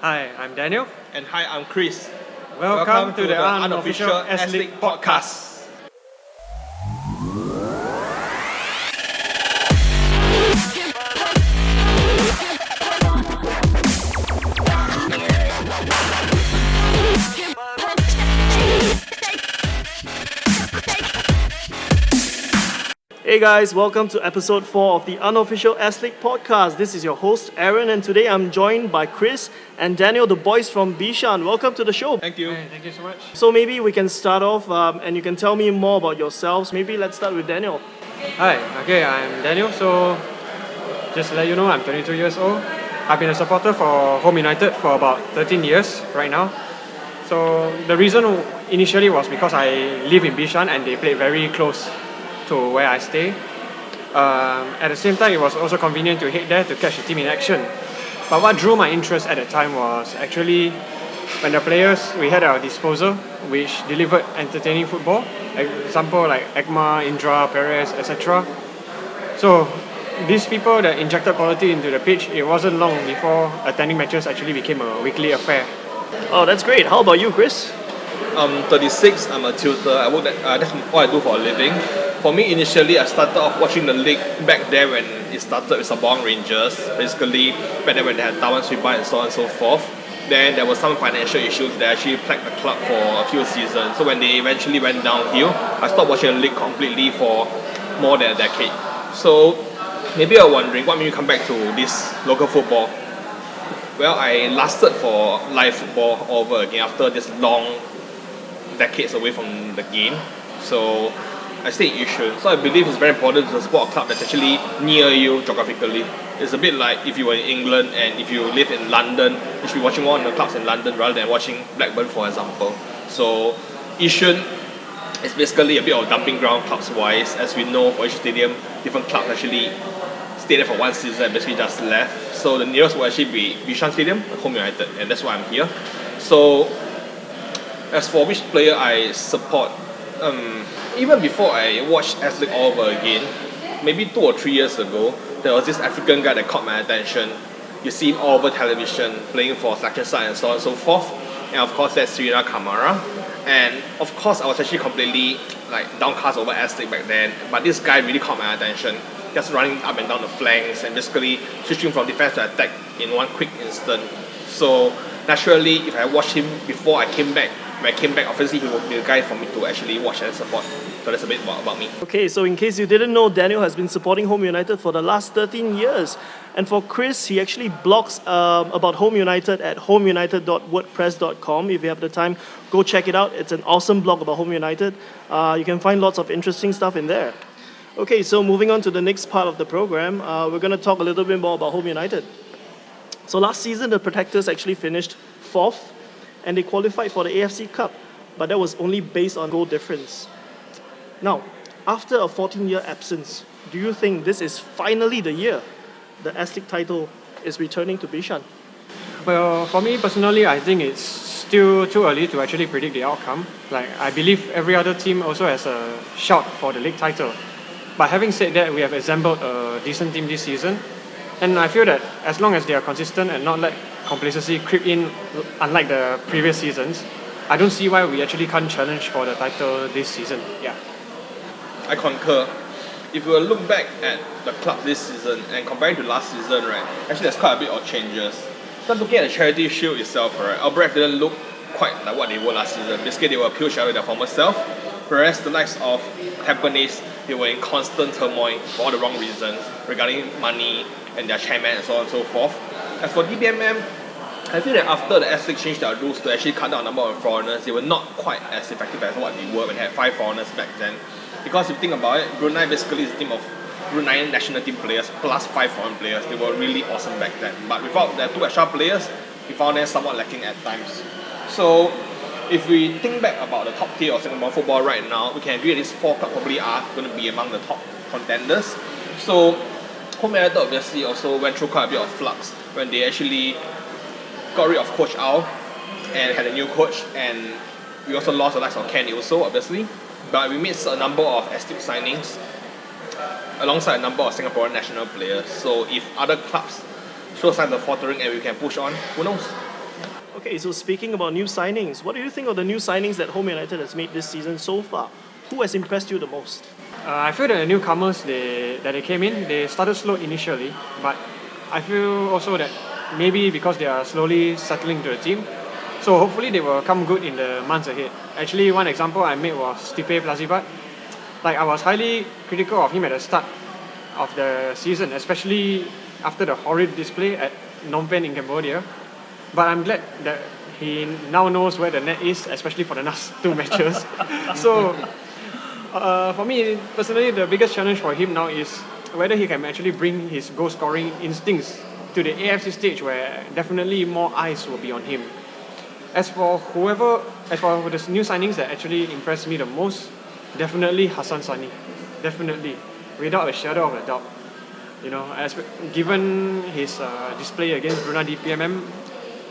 Hi, I'm Daniel. And hi, I'm Chris. Welcome to the Unofficial S.League podcast. Hey guys, welcome to episode 4 of the Unofficial S.League podcast. This is your host Aaron, and today I'm joined by Chris and Daniel, the boys from Bishan. Welcome to the show. Thank you. Hi, thank you so much. So maybe we can start off and you can tell me more about yourselves. Maybe let's start with Daniel. Hi, I'm Daniel. So, just to let you know, I'm 22 years old. I've been a supporter for Home United for about 13 years right now. So, the reason initially was because I live in Bishan and they played very close to where I stay. At the same time, it was also convenient to head there to catch the team in action. But what drew my interest at the time was actually when the players we had at our disposal, which delivered entertaining football, example like Ekma, Indra, Perez, etc. So these people that injected quality into the pitch, it wasn't long before attending matches actually became a weekly affair. Oh, that's great. How about you, Chris? I'm 36, I'm a tutor. That's what I do for a living. For me, initially, I started off watching the league back there when it started with Sabong Rangers. Basically, back then when they had Tawan Sribai and so on and so forth. Then there was some financial issues that actually plagued the club for a few seasons. So when they eventually went downhill, I stopped watching the league completely for more than a decade. So maybe you're wondering, what made you come back to this local football? Well, I lasted for live football all over again after this long decades away from the game. So I stay in Yishun. So I believe it's very important to support a club that's actually near you geographically. It's a bit like if you were in England and if you live in London, you should be watching one of the clubs in London rather than watching Blackburn, for example. So Yishun is basically a bit of a dumping ground clubs-wise. As we know, for each stadium, different clubs actually stayed there for one season and basically just left. So the nearest will actually be Bishan Stadium, Home United, and that's why I'm here. So as for which player I support, even before I watched S.League all over again, maybe 2 or 3 years ago, there was this African guy that caught my attention. You see him all over television, playing for selection side and so on and so forth. And of course, that's Srina Kamara. And of course, I was actually completely downcast over S.League back then. But this guy really caught my attention. Just running up and down the flanks and basically switching from defense to attack in one quick instant. So naturally, if I watched him before I came back, when I came back, obviously he would be the guy for me to actually watch and support. So that's a bit about me. Okay, so in case you didn't know, Daniel has been supporting Home United for the last 13 years. And for Chris, he actually blogs about Home United at homeunited.wordpress.com. If you have the time, go check it out. It's an awesome blog about Home United. You can find lots of interesting stuff in there. Okay, so moving on to the next part of the program, we're going to talk a little bit more about Home United. So last season, the Protectors actually finished 4th and they qualified for the AFC Cup, but that was only based on goal difference. Now, after a 14-year absence, do you think this is finally the year the S.League title is returning to Bishan? Well, for me personally, I think it's still too early to actually predict the outcome. I believe every other team also has a shout for the league title. But having said that, we have assembled a decent team this season. And I feel that as long as they are consistent and not let complacency creep in, unlike the previous seasons, I don't see why we actually can't challenge for the title this season. Yeah. I concur. If you look back at the club this season and comparing to last season, right, actually there's quite a bit of changes. Just looking at the Charity Shield itself, right, Albrecht didn't look quite like what they were last season. Basically, they were a pure shadow of their former self, whereas the likes of Tampines, they were in constant turmoil for all the wrong reasons regarding money and their chairman and so on and so forth. As for DBMM, I feel that after the S.League changed their rules to actually cut down the number of foreigners, they were not quite as effective as what they were when they had 5 foreigners back then. Because if you think about it, Brunei basically is a team of Bruneian national team players plus 5 foreign players. They were really awesome back then. But without their 2 extra players, we found them somewhat lacking at times. So if we think back about the top tier of Singapore football right now, we can agree that these 4 clubs probably are going to be among the top contenders. So Home United obviously also went through quite a bit of flux when they actually got rid of Coach Ao and had a new coach, and we also lost the likes of Ken also, obviously. But we made a number of astute signings alongside a number of Singaporean national players. So if other clubs show signs of faltering and we can push on, who knows? Okay, so speaking about new signings, what do you think of the new signings that Home United has made this season so far? Who has impressed you the most? I feel that the newcomers that they came in, they started slow initially, but I feel also that maybe because they are slowly settling to the team, so hopefully they will come good in the months ahead. Actually, one example I made was Stipe Plazibat. Like, I was highly critical of him at the start of the season, especially after the horrid display at Phnom Penh in Cambodia. But I'm glad that he now knows where the net is, especially for the last two matches. So, for me personally, the biggest challenge for him now is whether he can actually bring his goal scoring instincts to the AFC stage, where definitely more eyes will be on him. As for the new signings that actually impressed me the most, definitely Hassan Sani. Definitely, without a shadow of a doubt. You know, given his display against Brunei DPMM,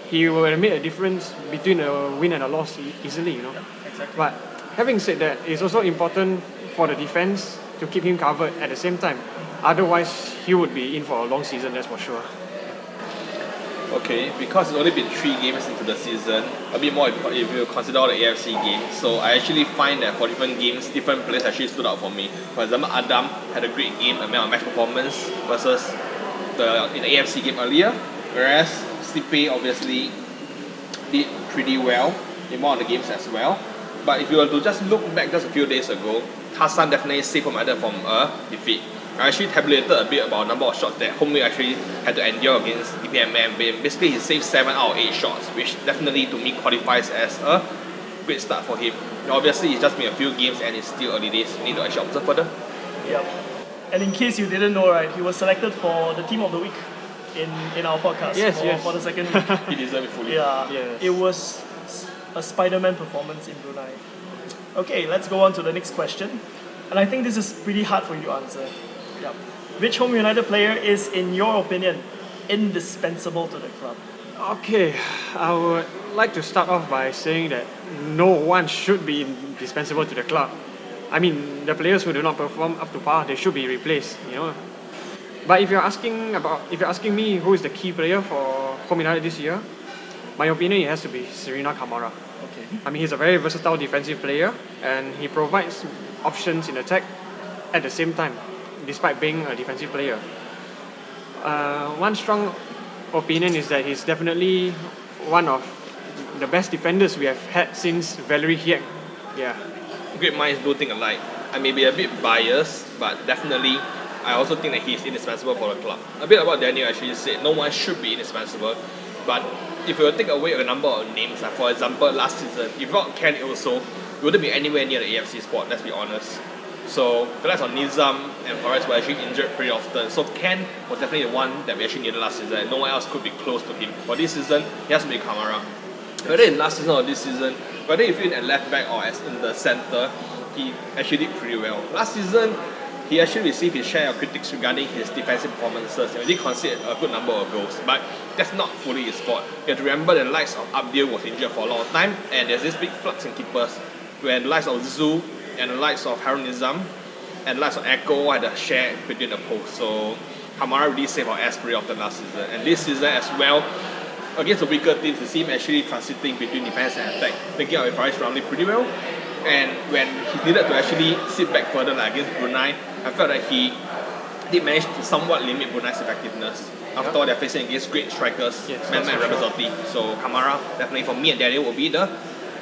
he will have made a difference between a win and a loss easily. You know, Exactly. but having said that, it's also important for the defense to keep him covered at the same time. Otherwise, he would be in for a long season. That's for sure. Okay, because it's only been 3 games into the season, a bit more if you consider all the AFC games. So I actually find that for different games, different players actually stood out for me. For example, Adam had a great game, a man of match performance versus in the AFC game earlier, whereas Stipe obviously did pretty well in one of the games as well. But if you were to just look back just a few days ago, Hassan definitely saved Home United from a defeat. I actually tabulated a bit about the number of shots that Home actually had to endure against DPMM. Basically, he saved 7 out of 8 shots, which definitely to me qualifies as a great start for him. Obviously, it's just been a few games and it's still early days. You need to actually observe further. Yep. And in case you didn't know, right, he was selected for the Team of the Week in our podcast for the second week. He deserved it fully. Yeah, Yes. it was a Spider-Man performance in Brunei. Okay, let's go on to the next question. And I think this is pretty hard for you to answer. Yep. Which Home United player is, in your opinion, indispensable to the club? Okay, I would like to start off by saying that no one should be indispensable to the club. I mean, the players who do not perform up to par, they should be replaced. You know. But if you're asking me who is the key player for Home United this year, my opinion, it has to be Serena Kamara. Okay. I mean, he's a very versatile defensive player, and he provides options in attack at the same time, despite being a defensive player. One strong opinion is that he's definitely one of the best defenders we have had since Valerie Hiek. Yeah. Great minds do think alike. I may be a bit biased, but definitely I also think that he's indispensable for the club. A bit about Daniel actually said no one should be indispensable, but if you take away a number of names, like for example last season, if not Ken also, we wouldn't be anywhere near the AFC spot, let's be honest. So the likes of Nizam and Forrest were actually injured pretty often. So Ken was definitely the one that we actually needed last season, and no one else could be close to him. For this season, he has to be Kamara. Whether in last season or this season, whether you feel at left back or as in the centre, he actually did pretty well. Last season, he actually received his share of critics regarding his defensive performances, and he did concede a good number of goals. But that's not fully his fault. You have to remember the likes of Abdil was injured for a long time, and there's this big flux in keepers where the likes of Zhu and the likes of Harun Nizam and the likes of Echo had a share between the posts. So Kamara really saved our ass pretty often last season. And this season as well, against the weaker teams, you see him actually transiting between defense and attack, taking out with Faris Ramli pretty well. And when he needed to actually sit back further, like against Brunei, I felt that he did manage to somewhat limit Brunei's effectiveness. After all, they're facing against great strikers, Man and Rabazotti. So Kamara, definitely for me and Daniel, will be the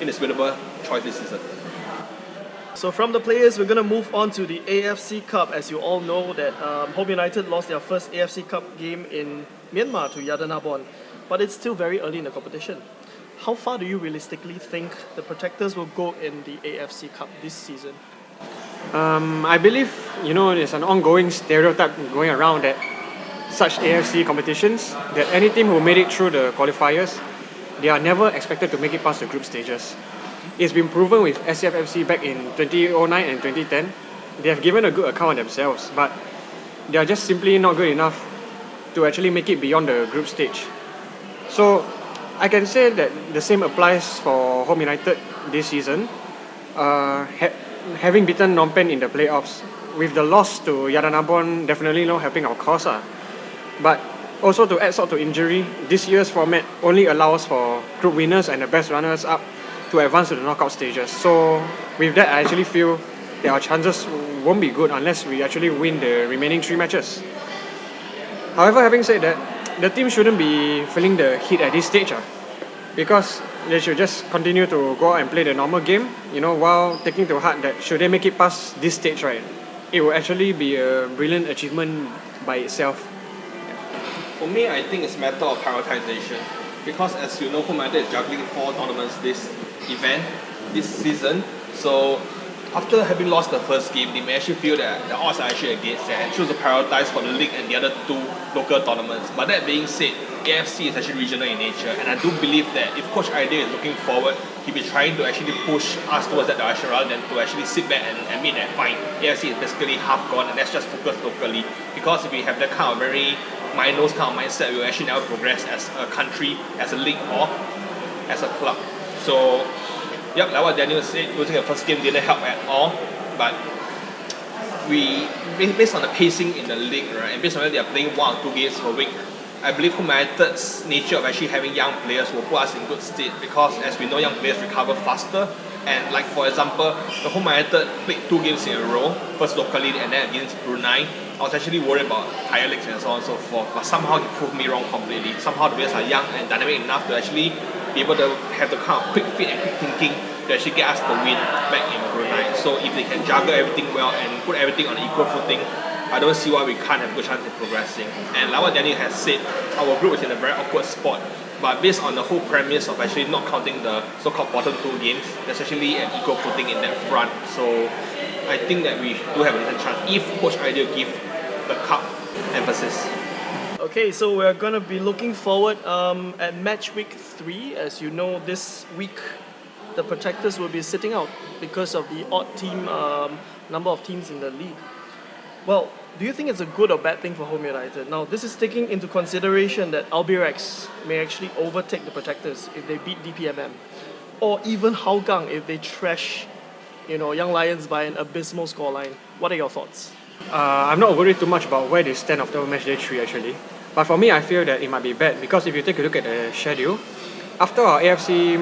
indisputable choice this season. So from the players, we're going to move on to the AFC Cup. As you all know, that Home United lost their first AFC Cup game in Myanmar to Yadanabon, but it's still very early in the competition. How far do you realistically think the Protectors will go in the AFC Cup this season? I believe, there's an ongoing stereotype going around that such AFC competitions, that any team who made it through the qualifiers, they are never expected to make it past the group stages. It's been proven with SCFFC back in 2009 and 2010. They have given a good account of themselves, but they are just simply not good enough to actually make it beyond the group stage. So I can say that the same applies for Home United this season. Having beaten Phnom Penh in the playoffs, with the loss to Yadanabon definitely helping our cause. But Also, to add salt to injury, this year's format only allows for group winners and the best runners up to advance to the knockout stages. So with that, I actually feel that our chances won't be good unless we actually win the remaining 3 matches. However, having said that, the team shouldn't be feeling the heat at this stage, because they should just continue to go out and play the normal game, while taking to heart that should they make it past this stage, right, it will actually be a brilliant achievement by itself. For me, I think it's a matter of prioritization. Because as you know, Home United is juggling 4 tournaments this season. So after having lost the first game, they may actually feel that the odds are actually against them and choose to prioritize for the league and the other 2 local tournaments. But that being said, AFC is actually regional in nature, and I do believe that if Coach Idea is looking forward, he'll be trying to actually push us towards that direction rather than to actually sit back and admit that fine, AFC is basically half gone and let's just focus locally. Because if we have that kind of very minus kind of mindset, we will actually never progress as a country, as a league, or as a club. So, yep, like what Daniel said, losing the first game didn't help at all. But based on the pacing in the league, right, and based on whether they are playing 1 or 2 games per week, I believe Home United's nature of actually having young players will put us in good state, because as we know, young players recover faster. And like for example, the Home United played 2 games in a row, first locally and then against Brunei. I was actually worried about higher leagues and so on and so forth, but somehow he proved me wrong completely. Somehow the players are young and dynamic enough to actually be able to have the kind of quick feet and quick thinking to actually get us the win back in Brunei. So if they can juggle everything well and put everything on equal footing, I don't see why we can't have a good chance of progressing. And like what Daniel has said, our group is in a very awkward spot. But based on the whole premise of actually not counting the so-called bottom 2 games, there's actually an equal footing in that front. So I think that we do have a decent chance if Coach Idea give the cup emphasis. Okay, so we're going to be looking forward at Matchweek 3. As you know, this week the Protectors will be sitting out because of the odd team number of teams in the league. Well, do you think it's a good or bad thing for Home United? Now, this is taking into consideration that Albirex may actually overtake the Protectors if they beat DPMM, or even Hougang if they trash, Young Lions by an abysmal scoreline. What are your thoughts? I'm not worried too much about where they stand after match day 3 actually. But for me, I feel that it might be bad, because if you take a look at the schedule, after our AFC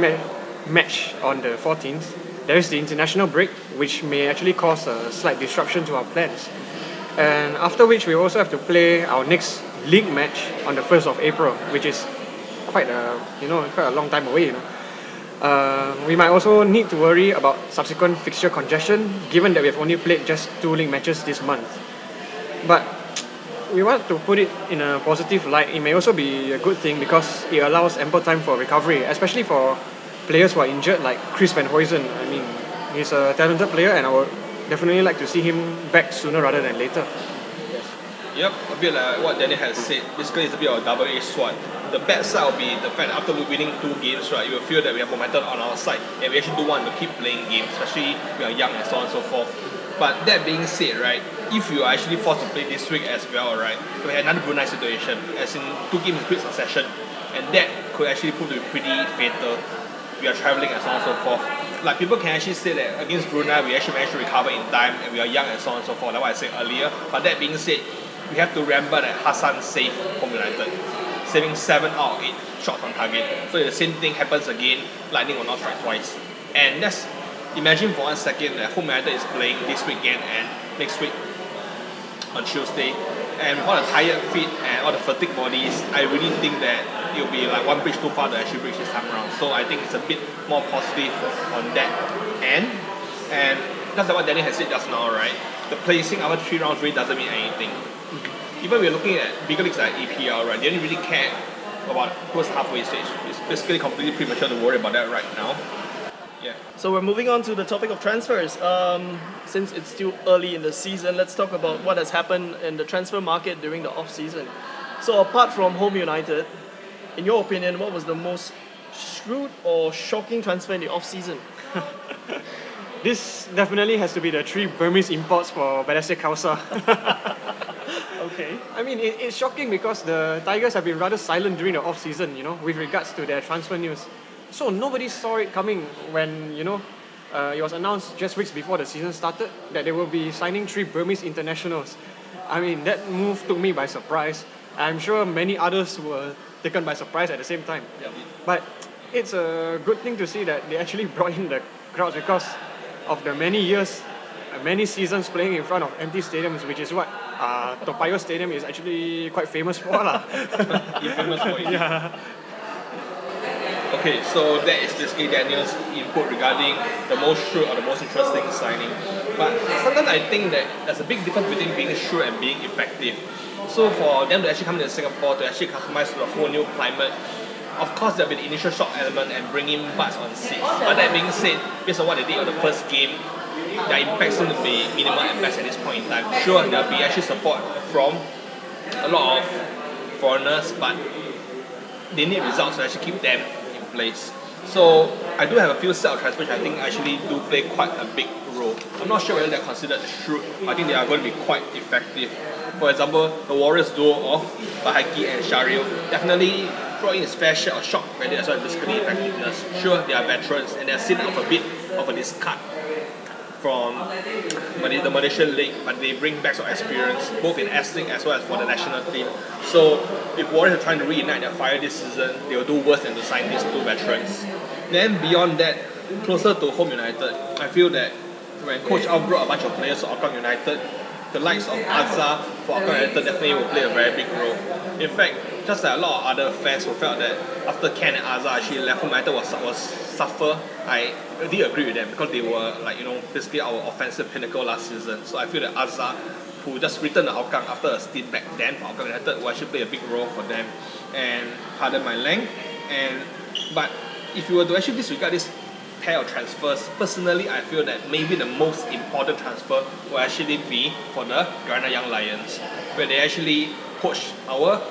match on the 14th, there is the international break, which may actually cause a slight disruption to our plans. And after which we also have to play our next league match on the 1st of April, which is quite a long time away. We might also need to worry about subsequent fixture congestion, given that we have only played just 2 league matches this month. But we want to put it in a positive light. It may also be a good thing because it allows ample time for recovery, especially for players who are injured, like Chris Van Huysen. I mean, he's a talented player, and I would definitely like to see him back sooner rather than later. Yep, a bit like what Daniel has said. Basically, it's a bit of a double-edged sword. The bad side will be the fact that after winning 2 games, right, you will feel that we have momentum on our side, and we actually do want to keep playing games, especially we are young and so on and so forth. But that being said, right, if you are actually forced to play this week as well, right, we have another Brunei situation, as in 2 games in quick succession, and that could actually prove to be pretty fatal. We are travelling and so on and so forth. Like, people can actually say that against Brunei, we actually managed to recover in time, and we are young and so on and so forth, like what I said earlier. But that being said, we have to remember that Hassan saved Home United, saving 7 out of 8 shots on target. So if the same thing happens again, lightning will not strike twice. And let's imagine for 1 second that Home United is playing this weekend and next week on Tuesday. And with all the tired feet and all the fatigued bodies, I really think that it will be like one bridge too far to actually bridge this time around. So I think it's a bit more positive on that end. And just like what Danny has said just now, right? The placing after 3 rounds really doesn't mean anything. Even we're looking at bigger leagues like EPL, right? They don't really care about who's halfway stage. It's basically completely premature to worry about that right now. Yeah. So we're moving on to the topic of transfers. Since it's still early in the season, let's talk about what has happened in the transfer market during the off-season. So apart from Home United, in your opinion, what was the most shrewd or shocking transfer in the off-season? This definitely has to be the 3 Burmese imports for Balestier Khalsa. Okay. I mean, it's shocking because the Tigers have been rather silent during the off-season, with regards to their transfer news. So nobody saw it coming when, it was announced just weeks before the season started that they will be signing 3 Burmese internationals. I mean, that move took me by surprise. I'm sure many others were taken by surprise at the same time. Yeah. But it's a good thing to see that they actually brought in the crowds because of the many years, many seasons playing in front of empty stadiums, which is what Toa Payoh Stadium is actually quite famous for. lah. You're famous for it. Yeah. Okay, so that is basically Daniel's input regarding the most shrewd or the most interesting signing. But sometimes I think that there's a big difference between being shrewd and being effective. So for them to actually come into Singapore to actually customize to a whole new climate, of course there'll be the initial shock element and bringing butts on seats. But that being said, based on what they did on the first game, their impact seems to be minimal at best at this point in time. Sure, there'll be actually support from a lot of foreigners, but they need results to actually keep them in place. So I do have a few set of transfers which I think actually do play quite a big role. I'm not sure whether they're considered shrewd. I think they are going to be quite effective. For example, the Warriors duo of Bahaki and Sharil definitely brought in its fair share of shock value as well as basically effectiveness. Sure, they are veterans and they're seen of a bit of a discard from the Malaysian League, but they bring back some experience both in S.League as well as for the national team. So if Warriors are trying to reignite their fire this season, they will do worse than to sign these two veterans. Then beyond that, closer to Home United, I feel that when Coach Al brought a bunch of players to Hougang United, the likes of Azhar for Hougang United definitely will play a very big role. In fact, just like a lot of other fans who felt that after Ken and Azhar actually left, Home United was suffer, I did agree with them because they were basically our offensive pinnacle last season. So I feel that Azhar, who just returned to Hougang after a stint back then for Hougang United, will actually play a big role for them. And pardon my length. But if you were to actually disregard this pair of transfers, personally I feel that maybe the most important transfer will actually be for the Geylang Young Lions, where they actually poached our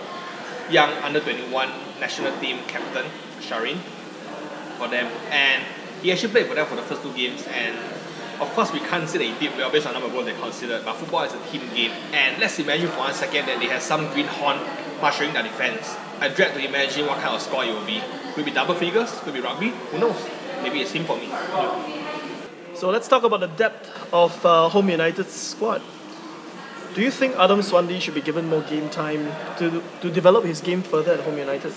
young under-21 national team captain, Sharin, for them. And he actually played for them for the first two games, and of course we can't say that he did well based on the number of goals they considered, but football is a team game. And let's imagine for 1 second that they have some greenhorn marshalling their defense. I dread to imagine what kind of score it will be. Could be double figures, could be rugby, who knows? Maybe it's him for me. So let's talk about the depth of Home United's squad. Do you think Adam Swandi should be given more game time to develop his game further at Home United?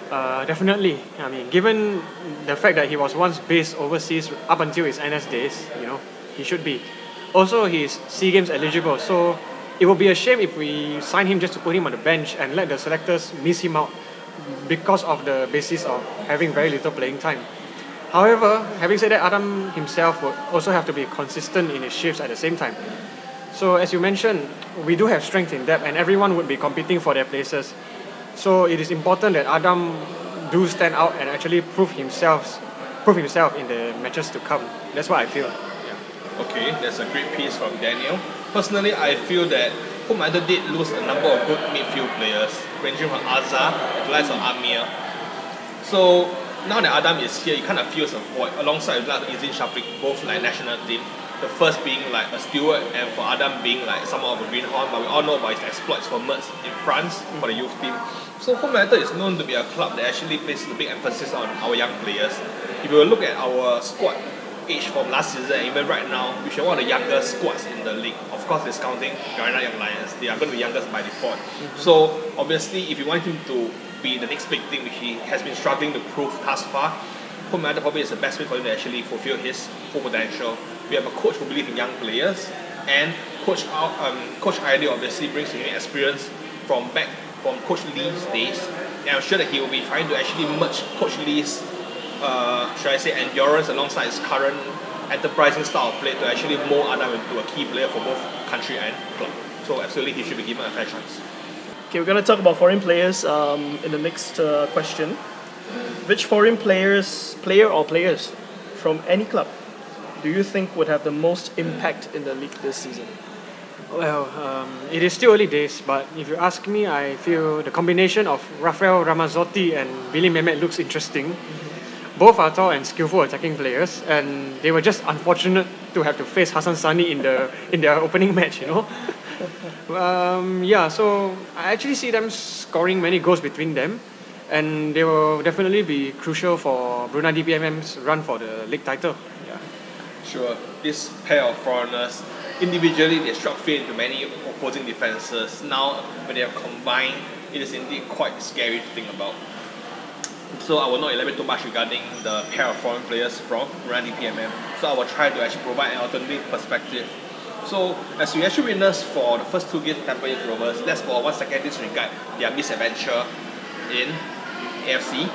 Definitely. I mean, given the fact that he was once based overseas up until his NS days, he should be. Also, he's SEA Games eligible, so it would be a shame if we sign him just to put him on the bench and let the selectors miss him out because of the basis of having very little playing time. However, having said that, Adam himself would also have to be consistent in his shifts at the same time. So as you mentioned, we do have strength in depth and everyone would be competing for their places. So it is important that Adam do stand out and actually prove himself in the matches to come. That's what I feel. Okay, that's a great piece from Daniel. Personally, I feel that Home United did lose a number of good midfield players, ranging from Azhar to the likes of Amir. So now that Adam is here, it kind of fills a void alongside with Izin Shafiq, both like national team. The first being like a steward, and for Adam being like somewhat of a greenhorn, but we all know about his exploits for Mertz in France for the youth team. So Home United is known to be a club that actually places a big emphasis on our young players. If you look at our squad age from last season and even right now, we should one of the youngest squads in the league. Of course, discounting Geylang Young Lions, they are going to be youngest by default. So obviously, if you want him to be the next big thing, which he has been struggling to prove thus far, Home United probably is the best way for him to actually fulfill his full potential. We have a coach who believes in young players, and Coach Aidil obviously brings to him experience from Coach Lee's days. And I'm sure that he will be trying to actually merge Coach Lee's endurance alongside his current enterprising style of play to actually mold Adam into a key player for both country and club. So absolutely he should be given a fair chance. Okay, we're going to talk about foreign players in the next question. Which foreign player or players from any club do you think would have the most impact in the league this season? Well, it is still early days, but if you ask me, I feel the combination of Rafael Ramazzotti and Billy Mehmet looks interesting. Both are tall and skillful attacking players, and they were just unfortunate to have to face Hassan Sani in their opening match, so I actually see them scoring many goals between them, and they will definitely be crucial for Brunei DPMM's run for the league title. Sure, this pair of foreigners individually they struck fear into many opposing defenses. Now, when they have combined, it is indeed quite scary to think about. So I will not elaborate too much regarding the pair of foreign players from Brunei DPMM. So I will try to actually provide an alternative perspective. So as we actually witnessed for the first 2 games of Tampa Bay Rovers, let's for 1 second disregard their misadventure in AFC.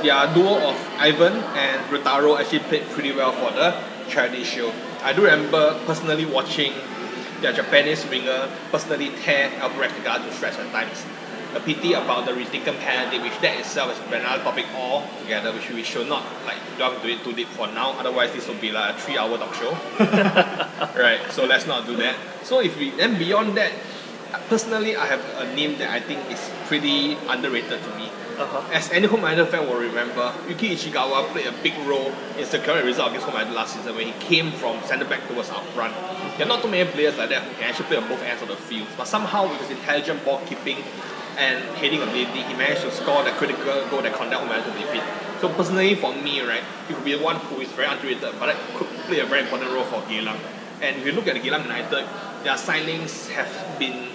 Their duo of Ivan and Rotaro actually played pretty well for the Charity Shield. I do remember personally watching their Japanese winger personally tear Albrecht to shreds at times. A pity about the retaken penalty, which that itself is another topic altogether, which we should not delve into it too deep for now. Otherwise, this will be like a 3-hour talk show. Right, so let's not do that. So if we then beyond that, personally, I have a name that I think is pretty underrated to me. As any Home United fan will remember, Yuki Ichigawa played a big role in securing a result against Home United last season when he came from centre back towards up front. There are not too many players like that who can actually play on both ends of the field, but somehow with his intelligent ball keeping and heading ability, he managed to score that critical goal that condemned Home United to defeat. So personally, for me, right, he could be the one who is very underrated, but that could play a very important role for Geylang. And if you look at the Geylang United, their signings have been,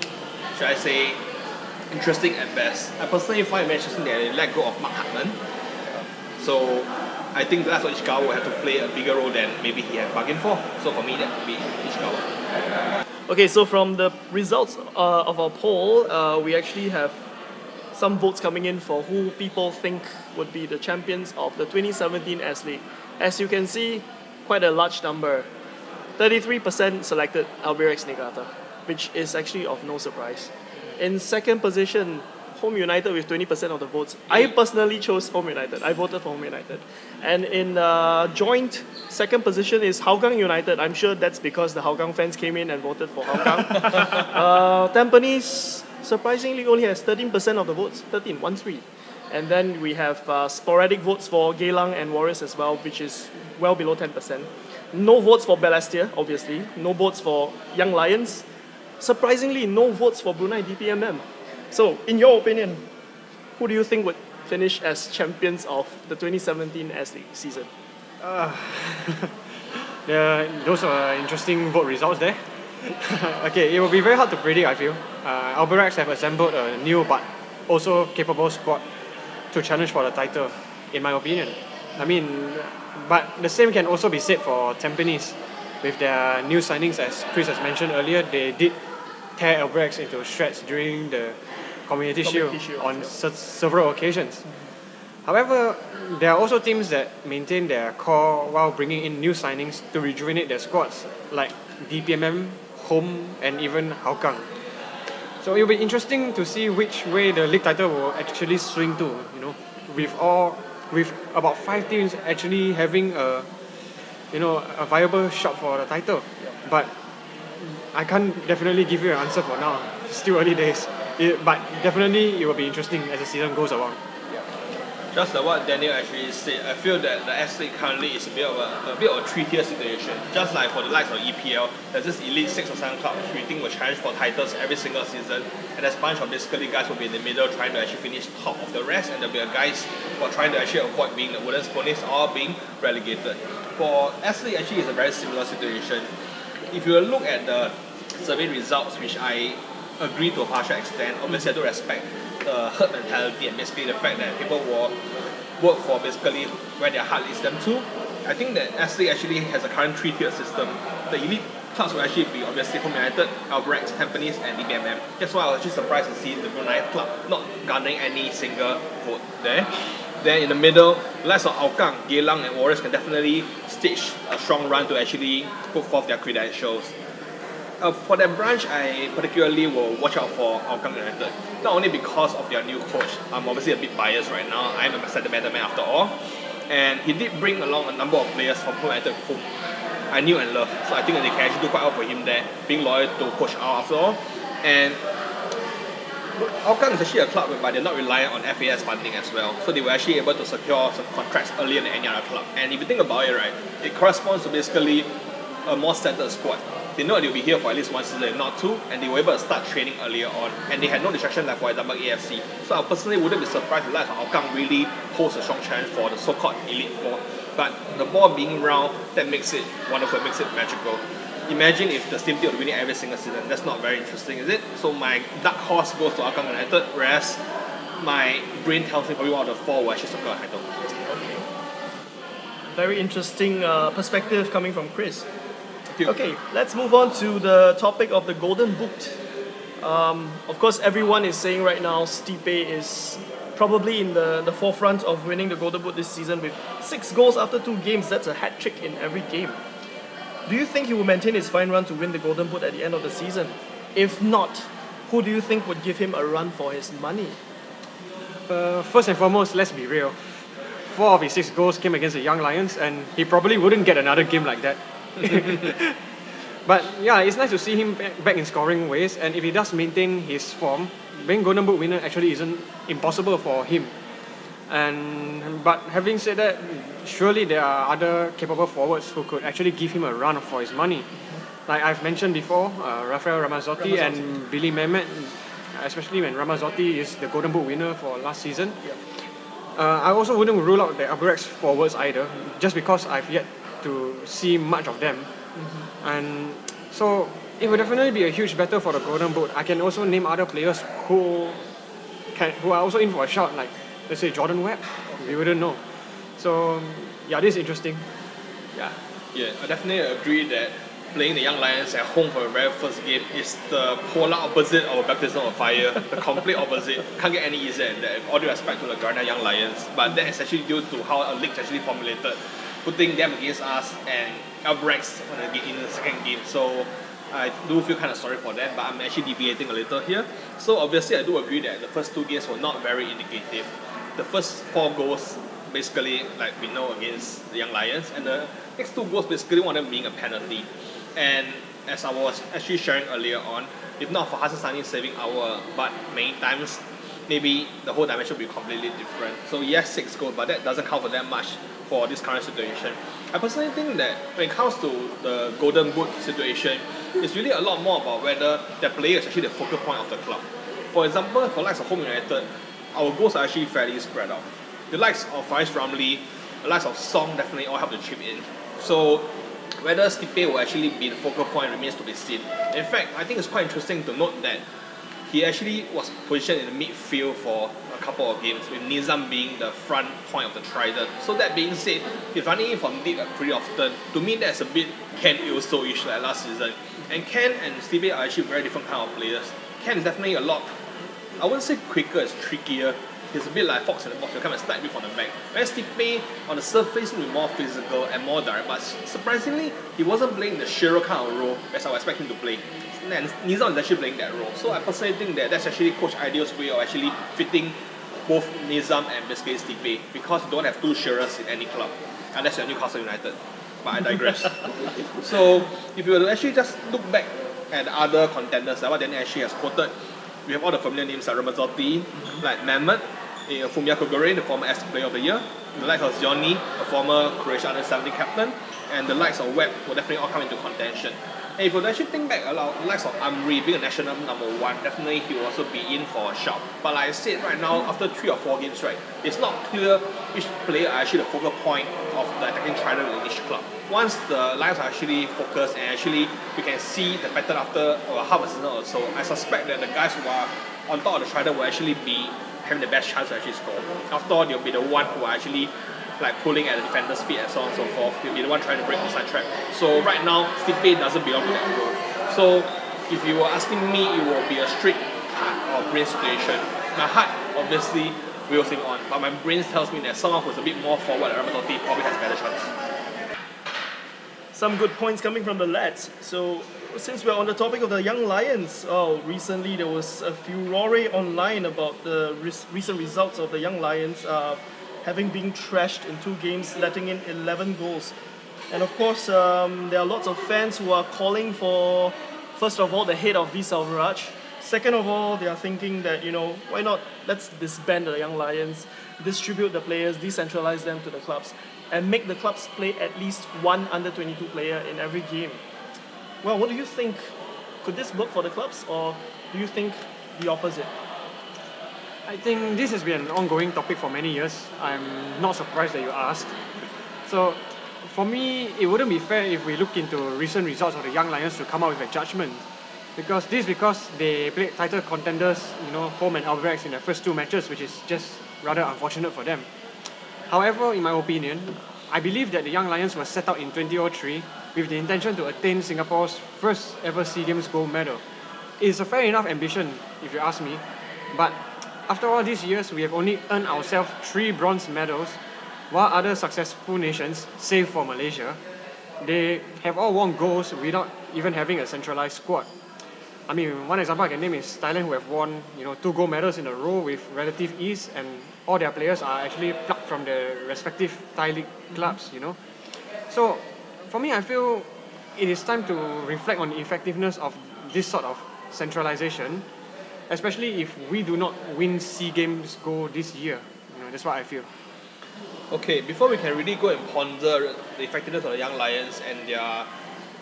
should I say, interesting at best. I personally find it interesting that they let go of Mark Hartman. So I think that's what Ishikawa will have to play a bigger role than maybe he had bargained for. So for me, that would be Ishikawa. Okay, so from the results of our poll, we actually have some votes coming in for who people think would be the champions of the 2017 S.League. As you can see, quite a large number. 33% selected Albirex Niigata, which is actually of no surprise. In second position, Home United with 20% of the votes. I personally chose Home United. I voted for Home United. And in joint second position is Hougang United. I'm sure that's because the Hougang fans came in and voted for Hougang. Tampines surprisingly only has 13% of the votes, 13. And then we have sporadic votes for Geylang and Warriors as well, which is well below 10%. No votes for Balestier, obviously. No votes for Young Lions. Surprisingly, no votes for Brunei DPMM. So, in your opinion, who do you think would finish as champions of the 2017 S.League season? Those are interesting vote results there. Okay, it will be very hard to predict, I feel. Albirex have assembled a new but also capable squad to challenge for the title, in my opinion. I mean, but the same can also be said for Tampines. With their new signings, as Chris has mentioned earlier, they did tear Albirex into shreds during the Community Shield on several occasions. However, there are also teams that maintain their core while bringing in new signings to rejuvenate their squads, like DPMM, Home, and even Hougang. So it will be interesting to see which way the league title will actually swing to. You know, with about 5 teams actually having a viable shot for the title. But I can't definitely give you an answer for now. It's still early days. But definitely it will be interesting as the season goes along. Just like what Daniel actually said, I feel that the S.League currently is a bit of a 3-tier situation. Just like for the likes of EPL, there's this elite 6 or 7 clubs which we think will challenge for titles every single season, and there's a bunch of basically guys will be in the middle trying to actually finish top of the rest, and there'll be guys who are trying to actually avoid being the wooden spoonies or being relegated. For S.League, actually, it's a very similar situation. If you look at the survey results, which I agree to a partial extent, obviously I do respect the herd mentality and basically the fact that people will work for basically where their heart leads them to. I think that S.League actually has a current 3-tier system. The elite clubs will actually be obviously Home United, Albirex, Tampines, and DPMM. That's why I was actually surprised to see the Brunei club not garnering any single vote there. Then in the middle, the likes of Hougang, Geylang, and Warriors can definitely stage a strong run to actually put forth their credentials. For that branch, I particularly will watch out for Geylang United. Not only because of their new coach, I'm obviously a bit biased right now. I'm a sentimental man after all. And he did bring along a number of players from Home United whom I knew and loved. So I think that they can actually do quite well for him there, being loyal to Coach Al after all. And Hougang is actually a club whereby they're not reliant on FAS funding as well. So they were actually able to secure some contracts earlier than any other club. And if you think about it, right, it corresponds to basically a more settled squad. They know they'll be here for at least 1 season, if not 2, and they were able to start training earlier on. And they had no distraction like, for example, AFC. So I personally wouldn't be surprised if the likes of Hougang really pose a strong challenge for the so-called Elite Four. But the ball being round, that makes it wonderful, makes it magical. imagine if the same team would win it every single season. That's not very interesting, is it? So my dark horse goes to Geylang United, whereas my brain tells me probably one of the four will actually secure a title. Very interesting perspective coming from Chris. Thank you. Okay, let's move on to the topic of the Golden Boot. Of course, everyone is saying right now Stipe is probably in the forefront of winning the Golden Boot this season with 6 goals after 2 games. That's a hat trick in every game. Do you think he will maintain his fine run to win the Golden Boot at the end of the season? If not, who do you think would give him a run for his money? First and foremost, let's be real. 4 of his 6 goals came against the Young Lions, and he probably wouldn't get another game like that. But yeah, it's nice to see him back in scoring ways, and if he does maintain his form, being Golden Boot winner actually isn't impossible for him. But having said that, surely there are other capable forwards who could actually give him a run for his money. Like I've mentioned before, Rafael Ramazzotti and Billy Mehmet, especially when Ramazzotti is the Golden Boot winner for last season. I also wouldn't rule out the Aburex forwards either, just because I've yet to see much of them. And so it will definitely be a huge battle for the Golden Boot. I can also name other players who are also in for a shot, like let's say Jordan Webb. We wouldn't know. So yeah, this is interesting. Yeah, I definitely agree that playing the Young Lions at home for the very first game is the polar opposite of a baptism of fire. The complete opposite. Can't get any easier than that. All due respect to the Geylang Young Lions, but that is actually due to how a league is actually formulated, putting them against us and Albrechts in the second game. So I do feel kind of sorry for them, but I'm actually deviating a little here. So obviously I do agree that the first 2 games were not very indicative. The first 4 goals basically, like we know, against the Young Lions, and the next 2 goals basically one of them being a penalty. And as I was actually sharing earlier on, if not for Hassan Sani saving our butt many times, maybe the whole dimension would be completely different. So yes, 6 goals, but that doesn't count for that much for this current situation. I personally think that when it comes to the Golden Boot situation, it's really a lot more about whether the player is actually the focal point of the club. For example, for likes of Home United, our goals are actually fairly spread out. The likes of Faris Ramli, the likes of Song definitely all have to chip in. So whether Stipe will actually be the focal point remains to be seen. In fact, I think it's quite interesting to note that he actually was positioned in the midfield for a couple of games, with Nizam being the front point of the trident. So that being said, he's running in from deep pretty often. To me, that's a bit Ken Ilso-ish like last season. And Ken and Stipe are actually very different kind of players. Ken is definitely a lot, I wouldn't say quicker, it's trickier. He's a bit like Fox in the box, he'll come and snipe you from the back. Whereas Stipe, on the surface, will be more physical and more direct, but surprisingly, he wasn't playing the Shiro kind of role as I would expect him to play. And Nizam is actually playing that role. So I personally think that that's actually Coach Ideal's way of actually fitting both Nizam and basically Stipe, because you don't have 2 Shiras in any club, unless you're Newcastle United. But I digress. So if you were to actually just look back at other contenders, like what Danny actually has quoted, we have all the familiar names like Ramazzotti, like Mehmet, Fumia Kogorin, the former S Player of the Year, the likes of Zioni, a former Croatia Under-17 captain, and the likes of Webb will definitely all come into contention. And if you actually think back about the likes of Amri being a national number 1, definitely he will also be in for a shout. But like I said, right now, after 3 or 4 games, right, it's not clear which player are actually the focal point of the attacking trident in each club. Once the Lions are actually focused and actually we can see the pattern after half a season or so, I suspect that the guys who are on top of the trident will actually be having the best chance to actually score. After all, they'll be the one who are actually like pulling at the defender's feet and so on and so forth. He'll be the one trying to break the side trap. So right now, Stipe doesn't belong to that role. So if you were asking me, it will be a straight heart or brain situation. My heart obviously wills him on, but my brain tells me that someone who's a bit more forward like Ramazzotti probably has better chance. Some good points coming from the lads. So since we're on the topic of the Young Lions, recently there was a furore online about the recent results of the Young Lions having been trashed in 2 games, letting in 11 goals. And of course, there are lots of fans who are calling for, first of all, the head of Visal Viraj. Second of all, they are thinking that, why not, let's disband the Young Lions, distribute the players, decentralize them to the clubs, and make the clubs play at least 1 under-22 player in every game. Well, what do you think? Could this work for the clubs, or do you think the opposite? I think this has been an ongoing topic for many years. I'm not surprised that you asked. So for me, it wouldn't be fair if we look into recent results of the Young Lions to come up with a judgment. Because they played title contenders, home and Albirex in the first 2 matches, which is just rather unfortunate for them. However, in my opinion, I believe that the Young Lions were set out in 2003 with the intention to attain Singapore's first ever SEA Games gold medal. It's a fair enough ambition, if you ask me, but after all these years, we have only earned ourselves 3 bronze medals, while other successful nations, save for Malaysia, they have all won golds without even having a centralized squad. I mean, one example I can name is Thailand, who have won 2 gold medals in a row with relative ease, and all their players are actually plucked from their respective Thai league clubs. So, for me, I feel it is time to reflect on the effectiveness of this sort of centralization, especially if we do not win SEA Games gold this year. That's what I feel. Okay, before we can really go and ponder the effectiveness of the Young Lions and their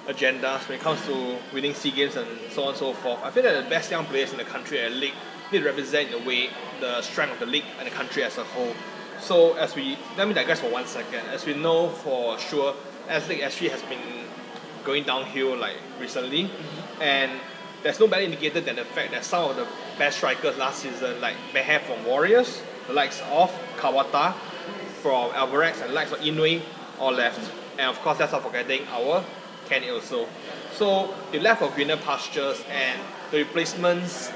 agendas when it comes to winning SEA Games and so on and so forth, I feel that the best young players in the country and league need to represent in a way the strength of the league and the country as a whole. So let me digress for 1 second. As we know for sure, S.League actually has been going downhill recently, and there's no better indicator than the fact that some of the best strikers last season, like Meher from Warriors, the likes of Kawata from Albirex, and the likes of Inouye, all left. And of course, that's not forgetting our Kenny also. So they left for greener pastures, and the replacements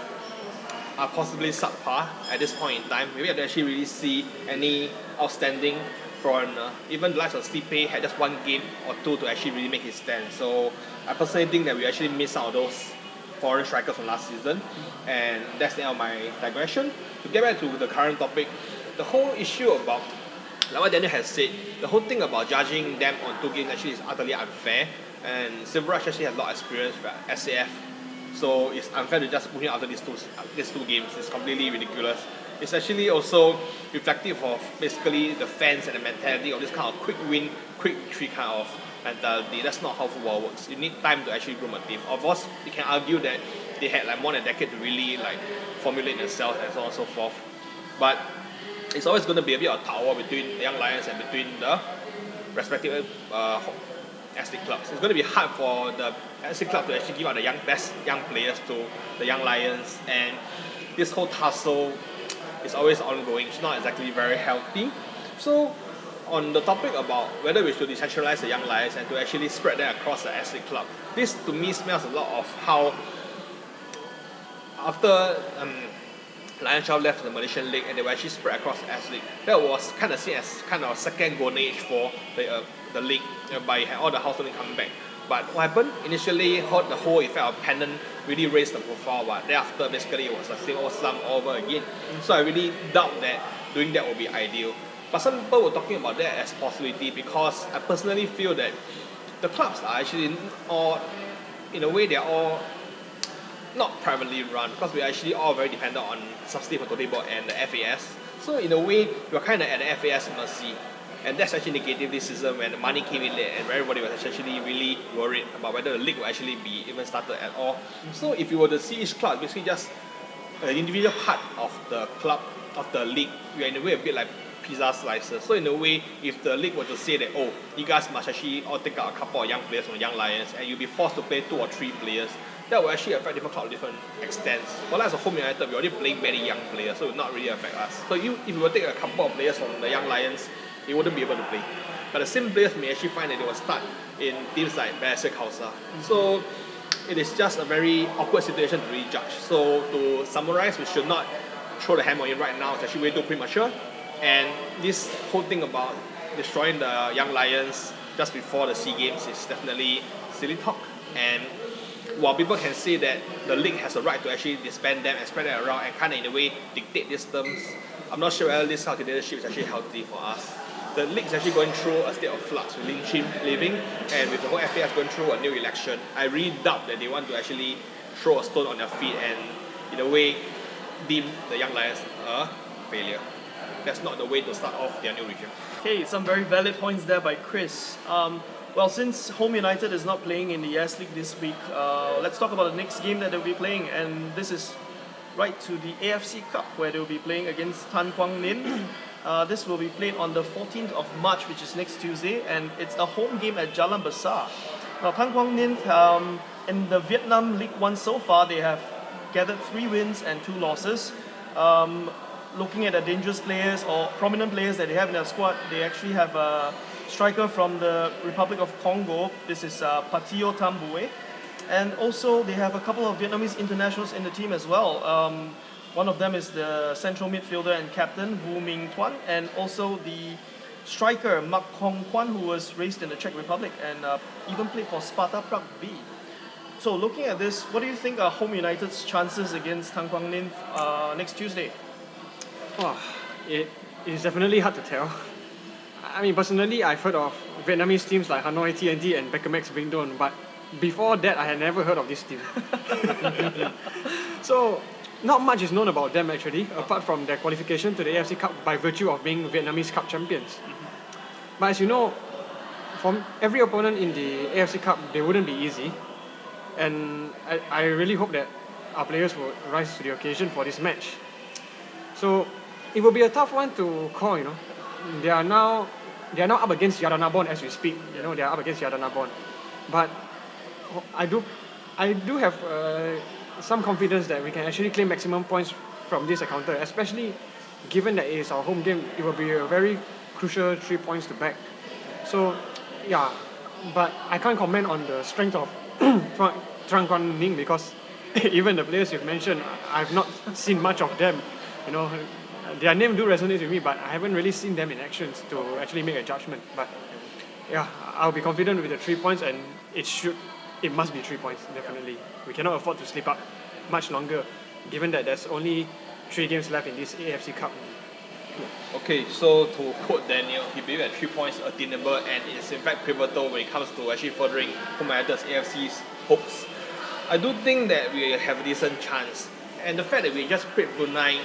are possibly subpar at this point in time. Maybe I don't actually really see any outstanding foreigner. Even the likes of Stipe had just 1 game or 2 to actually really make his stand. So I personally think that we actually missed out on those foreign strikers from last season, and that's the end of my digression. To get back to the current topic, the whole issue about, like what Daniel has said, the whole thing about judging them on 2 games actually is utterly unfair, and Silverage actually has a lot of experience with SAF, so it's unfair to just put him after these two games. It's completely ridiculous. It's actually also reflective of basically the fans and the mentality of this kind of quick win, quick victory kind of mentality. That's not how football works. You need time to actually groom a team. Of course, you can argue that they had more than a decade to really formulate themselves and so on and so forth. But it's always going to be a bit of a tower between the Young Lions and between the respective S.League clubs. It's going to be hard for the S.League club to actually give out the best young players to the Young Lions, and this whole tussle is always ongoing. It's not exactly very healthy. So, on the topic about whether we should decentralize the Young Lions and to actually spread them across the S.League club, this to me smells a lot of how after Lions 12 left the Malaysian League and they were actually spread across the S.League, that was kind of seen as kind of a second golden age for the league, by all the householding coming back. But what happened? Initially, the whole effect of Pennant really raised the profile, but thereafter, basically, it was the same old slump over again. So I really doubt that doing that would be ideal. But some people were talking about that as possibility, because I personally feel that the clubs are actually all, in a way, they're all not privately run, because we're actually all very dependent on subsidy for Tote Board and the FAS. So in a way, we're kind of at the FAS mercy. And that's actually negative this season when the money came in late and everybody was actually really worried about whether the league will actually be even started at all. So if you were to see each club, basically just an individual part of the club, of the league, we are in a way a bit like pizza slices. So in a way, if the league were to say that, oh, you guys must actually all take out a couple of young players from the Young Lions and you'll be forced to play 2 or 3 players, that will actually affect different clubs to different extents. But as a Home United, we're already playing many young players, so it will not really affect us. So if you were to take a couple of players from the Young Lions, they wouldn't be able to play. But the same players may actually find that they will start in teams like Balestier Khalsa. So it is just a very awkward situation to really judge. So to summarize, we should not throw the hammer on it right now. It's actually way too premature. And this whole thing about destroying the Young Lions just before the SEA Games is definitely silly talk. And while people can say that the league has a right to actually disband them and spread them around and kind of in a way dictate these terms, I'm not sure whether this kind of leadership is actually healthy for us. The league is actually going through a state of flux with Lin Chin leaving, and with the whole FAS going through a new election. I really doubt that they want to actually throw a stone on their feet and in a way deem the Young Lions a failure. That's not the way to start off their new regime. Okay, some very valid points there by Chris. Well, since Home United is not playing in the S.League this week, let's talk about the next game that they'll be playing, and this is right to the AFC Cup, where they'll be playing against Tan Quang Ninh. This will be played on the 14th of March, which is next Tuesday, and it's a home game at Jalan Besar. Now, Tan Quang Ninh, in the Vietnam League 1 so far, they have gathered 3 wins and 2 losses. Looking at the dangerous players or prominent players that they have in their squad, they actually have a striker from the Republic of Congo. This is Patio Tambue. And also, they have a couple of Vietnamese internationals in the team as well. One of them is the central midfielder and captain, Wu Ming Tuan, and also the striker, Mak Hong Kwan, who was raised in the Czech Republic and even played for Sparta Prague B. So, looking at this, what do you think are Home United's chances against Tan Quang Ninh next Tuesday? Oh, it is definitely hard to tell. I mean, personally, I've heard of Vietnamese teams like Hanoi TNT and Beckermax Binh Duon, but before that, I had never heard of this team. So, not much is known about them actually, apart from their qualification to the AFC Cup by virtue of being Vietnamese Cup champions. But as you know, from every opponent in the AFC Cup, they wouldn't be easy. And I really hope that our players will rise to the occasion for this match. So, it will be a tough one to call, you know. They are now up against Yadanabon as we speak. You know, they are up against Yadanabon. But I do have some confidence that we can actually claim maximum points from this encounter, especially given that it is our home game. It will be a very crucial 3 points to back. So, yeah, but I can't comment on the strength of Trang Quan Ning because even the players you've mentioned, I've not seen much of them. You know, their name do resonate with me, but I haven't really seen them in actions to actually make a judgment. But yeah, I'll be confident with the 3 points, and it must be 3 points, definitely. We cannot afford to slip up much longer, given that there's only 3 games left in this AFC Cup. Okay, so to quote Daniel, he believes that 3 points are attainable and it's in fact pivotal when it comes to actually furthering Home United's AFC's hopes. I do think that we have a decent chance, and the fact that we just played Brunei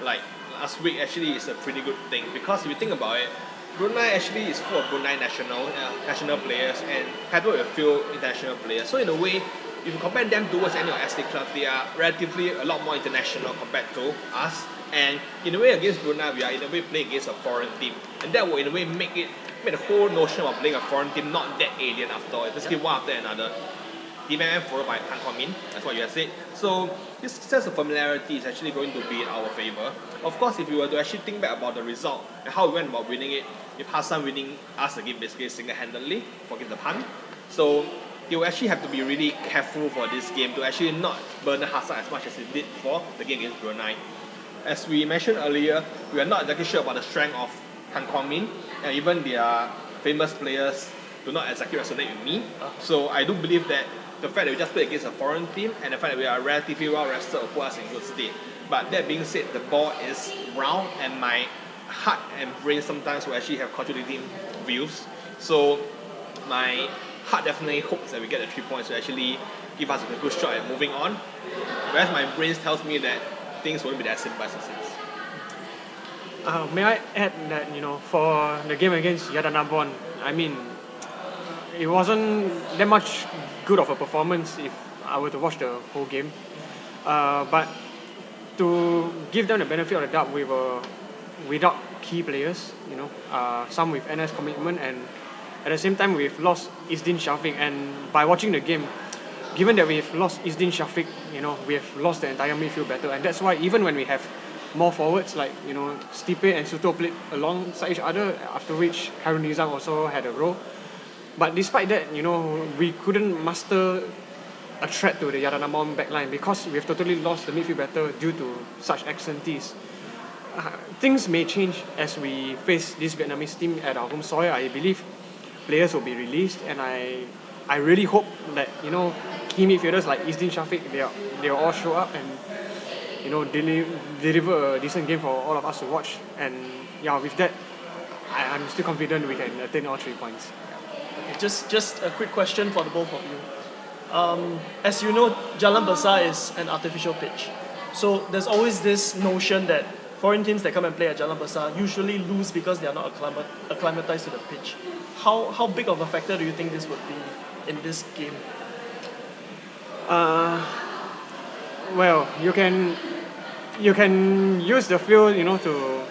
like last week actually is a pretty good thing, because if you think about it, Brunei actually is full of Brunei national players and had with a few international players. So in a way, if you compare them towards any of S.League clubs, they are relatively a lot more international compared to us. And in a way, against Brunei, we are in a way playing against a foreign team, and that will in a way make the whole notion of playing a foreign team not that alien after all. It's basically one after another. DMM followed by Tan Quang Minh, that's what you have said. So this sense of familiarity is actually going to be in our favour. Of course, if you were to actually think back about the result and how we went about winning it, with Hassan winning us the game basically single-handedly, forgive the pun. So you will actually have to be really careful for this game to actually not burn Hassan as much as he did for the game against Brunei. As we mentioned earlier, we are not exactly sure about the strength of Tan Quang Minh, and even their famous players do not exactly resonate with me. So I do believe that the fact that we just played against a foreign team and the fact that we are relatively well rested will put us in good state. But that being said, the ball is round and my heart and brain sometimes will actually have contradicting views. So my heart definitely hopes that we get the 3 points to actually give us a good shot at moving on. Whereas my brain tells me that things won't be that simple as it seems. May I add that, you know, for the game against Yadanabon, I mean, it wasn't that much good of a performance if I were to watch the whole game. But to give them the benefit of the doubt, we were without key players, you know, some with NS commitment, and at the same time we've lost Isdin Shafiq. And by watching the game, given that we've lost Isdin Shafiq, you know, we have lost the entire midfield battle, and that's why even when we have more forwards like, you know, Stipe and Suto played alongside each other, after which Harun Nizam also had a role. But despite that, you know, we couldn't muster a threat to the Yadanabon backline because we've totally lost the midfield battle due to such absentees. Things may change as we face this Vietnamese team at our home soil. I believe players will be released, and I really hope that, you know, key midfielders like Isdin Shafiq, they'll all show up and, you know, deliver a decent game for all of us to watch. And yeah, with that, I'm still confident we can attain all 3 points. Okay, just a quick question for the both of you. As you know, Jalan Besar is an artificial pitch. So there's always this notion that foreign teams that come and play at Jalan Besar usually lose because they are not acclimatized to the pitch. How big of a factor do you think this would be in this game? Well, you can use the field, you know, to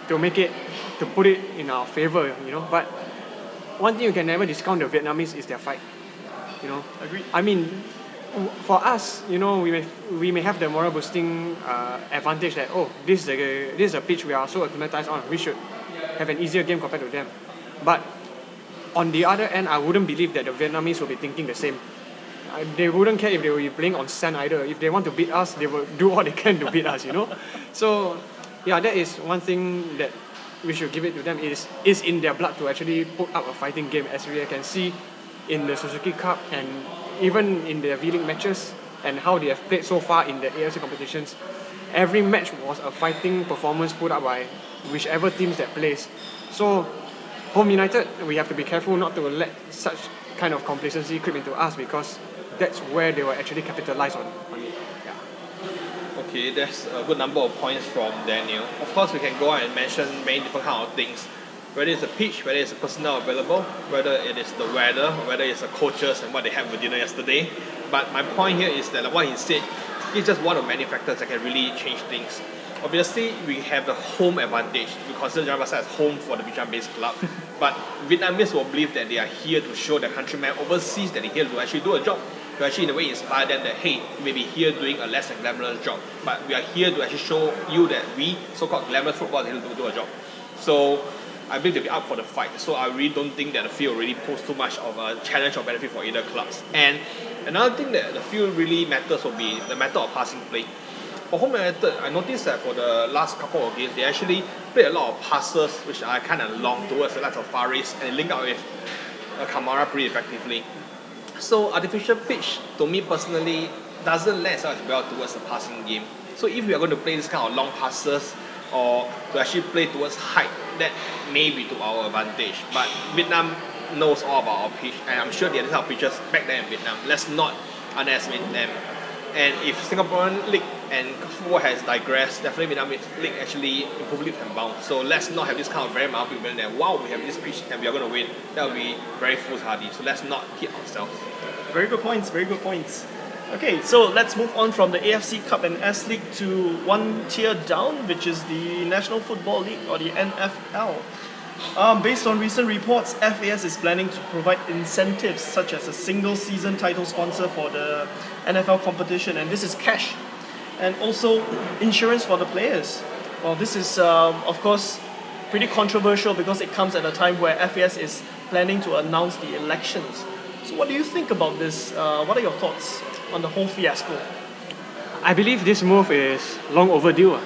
to make it, to put it in our favor, you know. But one thing you can never discount the Vietnamese is their fight, you know. Agreed. I mean, for us, you know, we may have the moral boosting advantage that, oh, this is a pitch we are so acclimatized on, we should have an easier game compared to them. But on the other end, I wouldn't believe that the Vietnamese will be thinking the same. They wouldn't care if they will be playing on sand either. If they want to beat us, they will do all they can to beat us, you know. So yeah, that is one thing that we should give it to them. It is in their blood to actually put up a fighting game, as we can see in the Suzuki Cup and even in their V-League matches and how they have played so far in the AFC competitions. Every match was a fighting performance put up by whichever teams that plays. So Home United, we have to be careful not to let such kind of complacency creep into us, because that's where they will actually capitalize on it. Yeah. Okay, that's a good number of points from Daniel. Of course, we can go on and mention many different kind of things. Whether it's a pitch, whether it's a personnel available, whether it is the weather, whether it's the coaches and what they had for dinner yesterday. But my point here is that like what he said is just one of many factors that can really change things. Obviously, we have the home advantage. We consider Jalan Besar as home for the Bijan-based club. But Vietnamese will believe that they are here to show their countrymen overseas that they're here to actually do a job. To actually in a way inspire them that, hey, you may be here doing a less than glamorous job, but we are here to actually show you that we, so-called glamorous football, are here to do a job. So I believe they'll be up for the fight. So I really don't think that the field really poses too much of a challenge or benefit for either clubs. And another thing that the field really matters will be the matter of passing play. For Home United, I noticed that for the last couple of games, they actually played a lot of passes which are kind of long towards the likes of Faris and link up with Kamara pretty effectively. So artificial pitch, to me personally, doesn't lend itself as well towards the passing game. So if we are going to play this kind of long passes or to actually play towards height, that may be to our advantage. But Vietnam knows all about our pitch, and I'm sure they had this kind of pitches back there in Vietnam. Let's not underestimate them. And if Singaporean league and football has digressed, definitely Vietnamese league actually improved leaps and bounds. So let's not have this kind of very myopic vision that, wow, we have this pitch and we are going to win. That will be very foolhardy. So let's not hit ourselves. Very good points, very good points. Okay, so let's move on from the AFC Cup and S.League to one tier down, which is the National Football League, or the NFL. Based on recent reports, FAS is planning to provide incentives such as a single season title sponsor for the NFL competition, and this is cash, and also insurance for the players. Well, this is of course pretty controversial because it comes at a time where FAS is planning to announce the elections. So what do you think about this? What are your thoughts on the whole fiasco? I believe this move is long overdue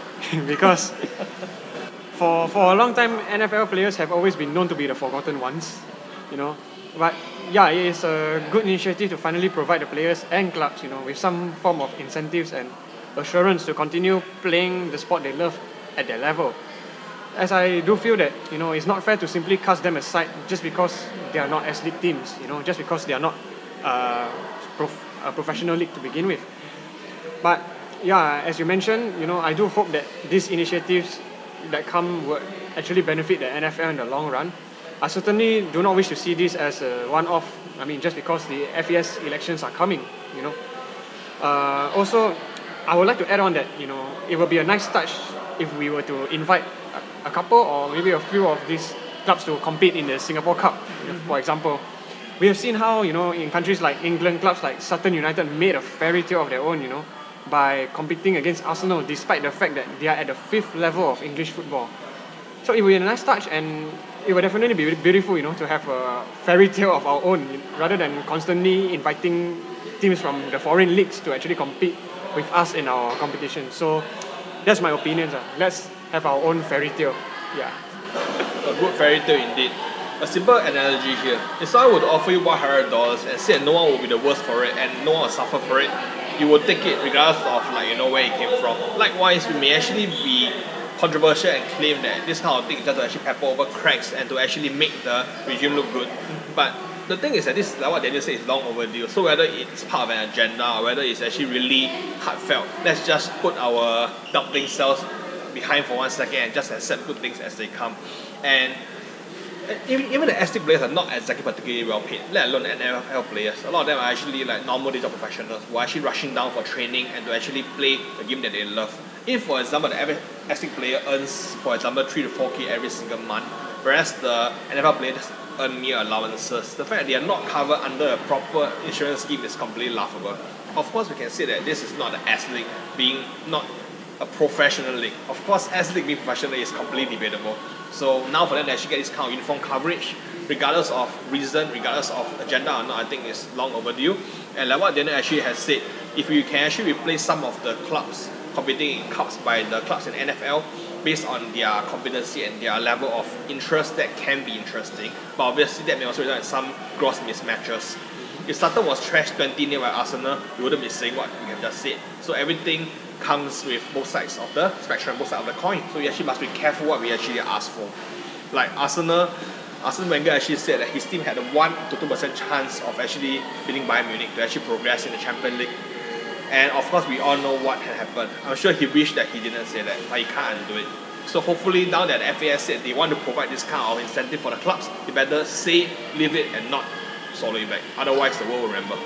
because for a long time, NFL players have always been known to be the forgotten ones, you know. But yeah, it is a good initiative to finally provide the players and clubs, you know, with some form of incentives and assurance to continue playing the sport they love at their level. As I do feel that, you know, it's not fair to simply cast them aside just because they are not S.League teams, you know, just because they are not a professional league to begin with. But yeah, as you mentioned, you know, I do hope that these initiatives that come would actually benefit the NFL in the long run. I certainly do not wish to see this as a one-off. I mean, just because the FES elections are coming, you know. Also, I would like to add on that, you know, it would be a nice touch if we were to invite a couple or maybe a few of these clubs to compete in the Singapore Cup, for example. We have seen how, you know, in countries like England, clubs like Sutton United made a fairy tale of their own, you know, by competing against Arsenal despite the fact that they are at the 5th level of English football. So it will be a nice touch, and it will definitely be beautiful, you know, to have a fairy tale of our own rather than constantly inviting teams from the foreign leagues to actually compete with us in our competition. So that's my opinion. Let's have our own fairy tale. Yeah. A good fairy tale indeed. A simple analogy here. If someone would offer you $100 and say no one will be the worst for it and no one will suffer for it, you will take it regardless of, like, you know, where it came from. Likewise, we may actually be controversial and claim that this kind of thing is just to actually pepper over cracks and to actually make the regime look good. But the thing is that this, like what Daniel said, is long overdue. So whether it's part of an agenda or whether it's actually really heartfelt, let's just put our dumpling cells behind for 1 second and just accept good things as they come. And even the S.League players are not exactly particularly well paid, let alone NFL players. A lot of them are actually like normal day job professionals who are actually rushing down for training and to actually play the game that they love. If, for example, the S.League player earns, for example, 3 to 4K every single month, whereas the NFL player just earn mere allowances, the fact that they are not covered under a proper insurance scheme is completely laughable. Of course, we can say that this is not the S.League being not a professional league. Of course, S.League being professional is completely debatable. So now for them to actually get this kind of uniform coverage, regardless of reason, regardless of agenda or not, I think is long overdue. And like what Daniel actually has said, if you can actually replace some of the clubs competing in cups by the clubs in NFL based on their competency and their level of interest, that can be interesting. But obviously that may also result in some gross mismatches. If Sutton was trashed 20-0 by Arsenal, you wouldn't be saying what you have just said. So everything comes with both sides of the spectrum, both sides of the coin. So we actually must be careful what we actually ask for. Like Arsene Wenger actually said that his team had a 1 to 2% chance of actually beating Bayern Munich to actually progress in the Champions League. And of course, we all know what had happened. I'm sure he wished that he didn't say that, but he can't undo it. So hopefully now that the FA said they want to provide this kind of incentive for the clubs, they better say, leave it and not swallow it back. Otherwise, the world will remember.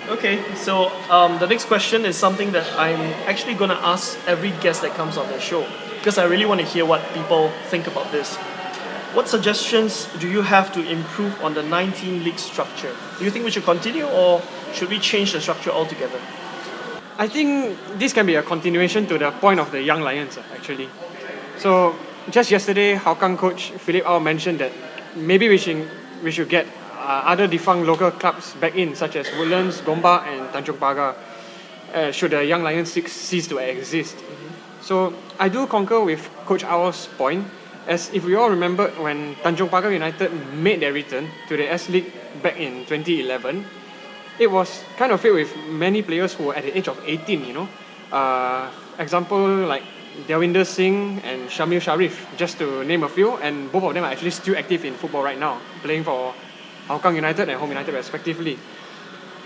Okay, so the next question is something that I'm actually going to ask every guest that comes on the show, because I really want to hear what people think about this. What suggestions do you have to improve on the 19 league structure? Do you think we should continue, or should we change the structure altogether? I think this can be a continuation to the point of the Young Lions, actually. So just yesterday, Hougang coach Philip Au mentioned that maybe we should get other defunct local clubs back in, such as Woodlands, Gombak, and Tanjong Pagar, should the Young Lions cease to exist. So I do concur with Coach Au's point, as if we all remember when Tanjong Pagar United made their return to the S.League back in 2011, it was kind of filled with many players who were at the age of 18, Example like Delwinder Singh and Shamil Sharif, just to name a few, and both of them are actually still active in football right now, playing for Hougang United and Home United respectively.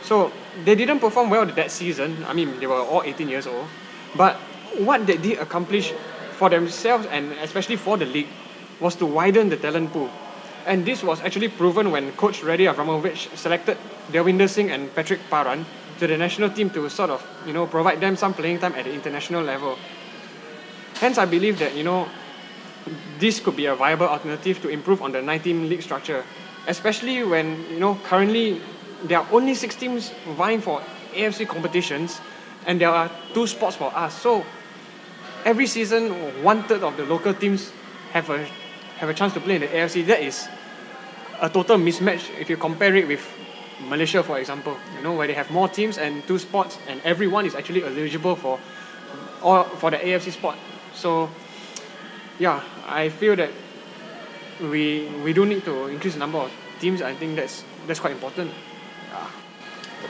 So they didn't perform well that season. I mean, they were all 18 years old. But what they did accomplish for themselves and especially for the league was to widen the talent pool. And this was actually proven when Coach Reddy Avramovich selected Delwinder Singh and Patrick Paran to the national team to sort of, provide them some playing time at the international level. Hence, I believe that, this could be a viable alternative to improve on the 19 league structure, especially when, currently there are only 6 teams vying for AFC competitions and there are 2 spots for us. So every season, 1/3 of the local teams have a chance to play in the AFC. That is a total mismatch if you compare it with Malaysia, for example, where they have more teams and 2 spots, and everyone is actually eligible for the AFC spot. So, yeah, I feel that we do need to increase the number of teams. I think that's quite important.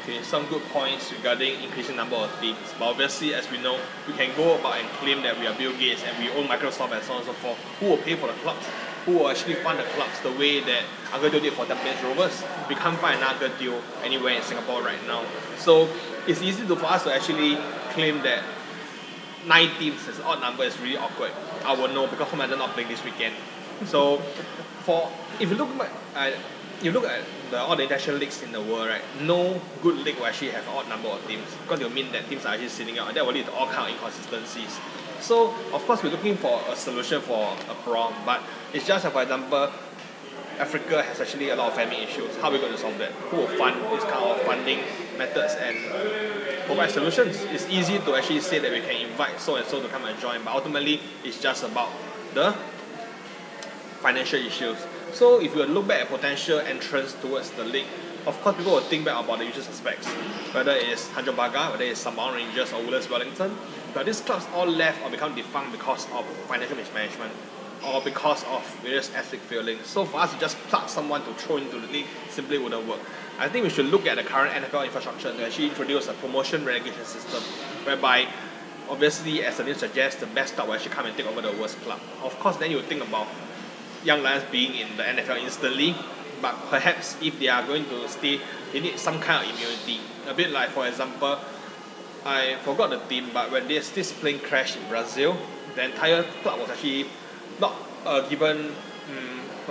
Okay, some good points regarding increasing number of teams. But obviously, as we know, we can go about and claim that we are Bill Gates and we own Microsoft and so on and so forth. Who will pay for the clubs? Who will actually fund the clubs the way that Uncle Joe did for Tampines Rovers? We can't find another deal anywhere in Singapore right now. So it's easy for us to actually claim that 9 teams as an odd number is really awkward. I will know because Home United not playing this weekend. So if you look at all the international leagues in the world, right, no good league will actually have an odd number of teams, because it will mean that teams are actually sitting out, and that will lead to all kind of inconsistencies. So of course we're looking for a solution for a problem, but it's just that, for example, Africa has actually a lot of famine issues. How are we going to solve that? Who will fund this kind of funding methods and provide solutions? It's easy to actually say that we can invite so and so to come and join, but ultimately it's just about the financial issues. So if you look back at potential entrance towards the league, of course people will think back about the usual suspects, whether it's Tanjong Pagar, whether it's Sembawang Rangers or Woodlands Wellington. But these clubs all left or become defunct because of financial mismanagement or because of various ethnic failings. So for us to just plug someone to throw into the league simply wouldn't work. I think we should look at the current NFL infrastructure to actually introduce a promotion relegation system whereby, obviously, as the name suggests, the best club will actually come and take over the worst club. Of course, then you think about Young Lions being in the NFL instantly, but perhaps if they are going to stay, they need some kind of immunity. A bit like, for example, I forgot the team, but when this plane crashed in Brazil, the entire club was actually not given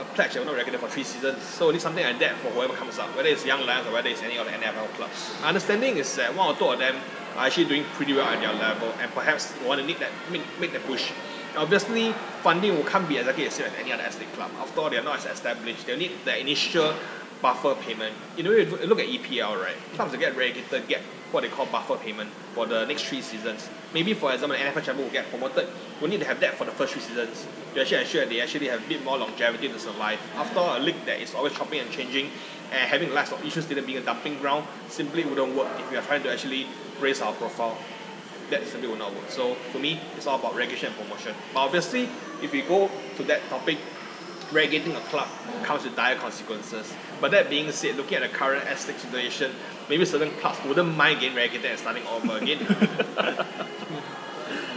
pledge that we're not relegated for 3 seasons. So we need something like that for whoever comes up, whether it's Young Lions or whether it's any of the NFL clubs. My understanding is that one or two of them are actually doing pretty well at their level and perhaps want to make that push. Obviously, funding will can't be exactly the same as any other S.League club. After all, they are not as established. They'll need the initial buffer payment. You know, if you look at EPL, right? Clubs that get relegated get what they call buffer payment for the next 3 seasons. Maybe, for example, the NFL champion will get promoted. We'll need to have that for the first 3 seasons to actually ensure that they actually have a bit more longevity to survive. After all, a league that is always chopping and changing and having lots of issues stadium being a dumping ground simply wouldn't work if we are trying to actually raise our profile. That simply will not work. So to me, it's all about relegation and promotion. But obviously, if we go to that topic, relegating a club comes with dire consequences. But that being said, looking at the current S.League situation, maybe certain clubs wouldn't mind getting relegated and starting over again.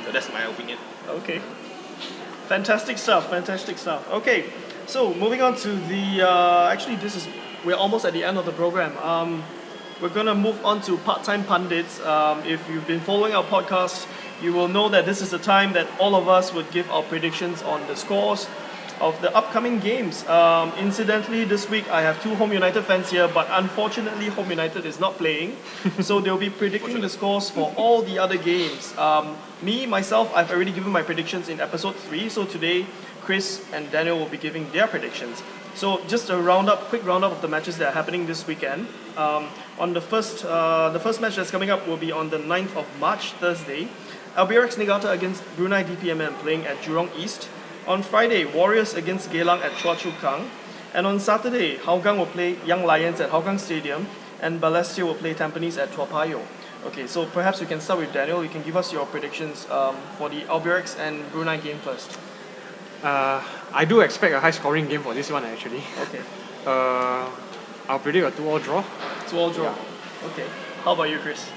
So that's my opinion. Okay. Fantastic stuff. Okay, so moving on to the we're almost at the end of the program. We're gonna move on to part-time pundits. If you've been following our podcast, you will know that this is the time that all of us would give our predictions on the scores of the upcoming games. Incidentally, this week I have 2 Home United fans here, but unfortunately Home United is not playing, so they'll be predicting the scores for all the other games. Myself, I've already given my predictions in episode 3, so today Chris and Daniel will be giving their predictions. So just a quick roundup of the matches that are happening this weekend. On the first match that's coming up will be on the 9th of March, Thursday. LBRX Niigata against Brunei DPMM playing at Jurong East. On Friday, Warriors against Geylang at Choa Chu Kang. And on Saturday, Hougang will play Young Lions at Hougang Stadium and Balestier will play Tampines at Toa Payoh. Okay, so perhaps we can start with Daniel. You can give us your predictions for the LBRX and Brunei game first. I do expect a high scoring game for this one actually. Okay. I'll predict a 2-2 draw. 2-2 draw. Okay. How about you, Chris?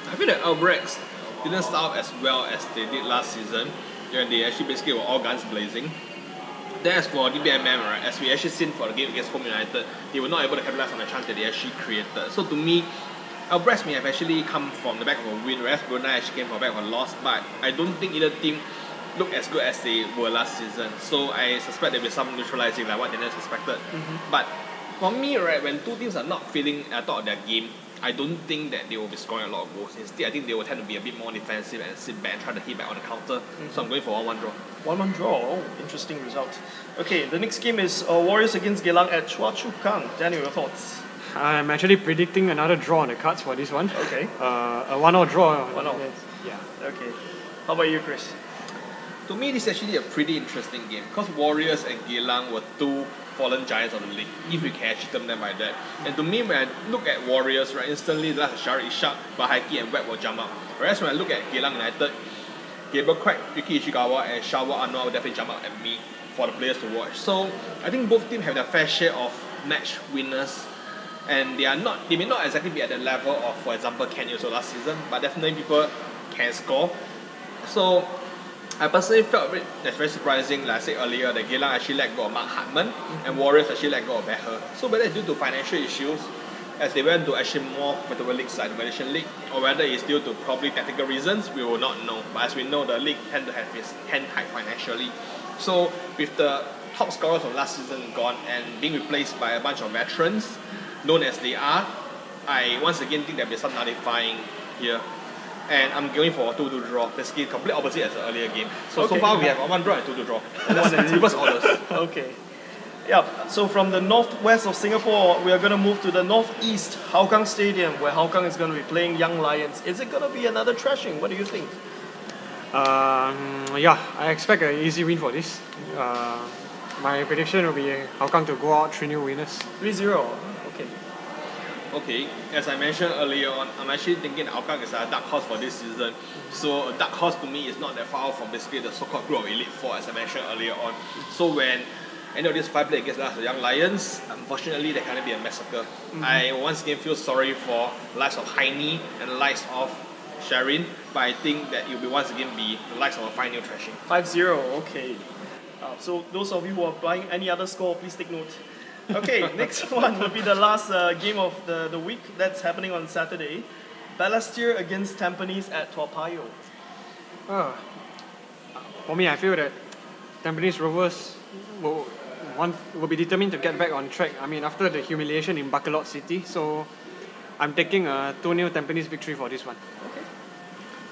I feel that Albrechts didn't start off as well as they did last season, when they actually basically were all guns blazing. Then as for DPMM, right, as we actually seen for the game against Home United, they were not able to capitalize on the chance that they actually created. So to me, Albrechts may have actually come from the back of a win, whereas Brunei actually came from the back of a loss, but I don't think either team look as good as they were last season. So I suspect there will be some neutralizing like what Daniel expected. But for me, right, when two teams are not feeling at the top of their game, I don't think that they will be scoring a lot of goals. Instead, I think they will tend to be a bit more defensive and sit back and try to hit back on the counter. So I'm going for 1-1 draw. 1-1 draw. Oh, interesting result. Okay, the next game is Warriors against Geylang at Choa Chu Kang. Daniel, your thoughts? I'm actually predicting another draw on the cards for this one. Okay. A 1-1 draw. 1-1. Yeah. Okay. How about you, Chris? To me, this is actually a pretty interesting game because Warriors and Geylang were two fallen giants of the league, if we can actually term them by that. And to me, when I look at Warriors, right, instantly that's Shari Ishak, Bahaki and Webb will jump up. Whereas when I look at Geylang United, Gabriel Craig, Yuki Ishikawa and Shawa Anwar will definitely jump up at me for the players to watch. So I think both teams have their fair share of match winners, and they may not exactly be at the level of, for example, Ken Yuso last season, but definitely people can score. So I personally felt that's very surprising, like I said earlier, that Geylang actually let go of Mark Hartman and Warriors actually let go of Beher. So whether it's due to financial issues, as they went to actually more profitable leagues like the Malaysian League, or whether it's due to probably technical reasons, we will not know. But as we know, the league tend to have its hand tied financially. So with the top scorers from last season gone and being replaced by a bunch of veterans, known as they are, I once again think there'll be some nullifying here. And I'm going for a 2-2 draw. Basically, complete opposite as the earlier game. So far we have a 1 draw and 2-2 draw. And that's reverse orders. Okay. Yeah, so from the northwest of Singapore, we are going to move to the northeast, Hougang Stadium, where Hougang is going to be playing Young Lions. Is it going to be another thrashing? What do you think? Yeah, I expect an easy win for this. My prediction will be Hougang to go out 3-0 winners. 3-0. Okay. Okay, as I mentioned earlier on, I'm actually thinking Hougang is a dark horse for this season. So a dark horse to me is not that far from basically the so-called group of Elite Four, as I mentioned earlier on. So when any of these 5 play against the Young Lions, unfortunately there can be a massacre. I once again feel sorry for the likes of Heine and the likes of Sharin, but I think that it will once again be the likes of a 5-0 thrashing. 5-0, okay. So those of you who are buying any other score, please take note. Okay, next one will be the last game of the week. That's happening on Saturday. Balestier against Tampines at Toa Payoh. For me, I feel that Tampines Rovers will be determined to get back on track. I mean, after the humiliation in Bacolod City, so I'm taking a 2-0 Tampines victory for this one.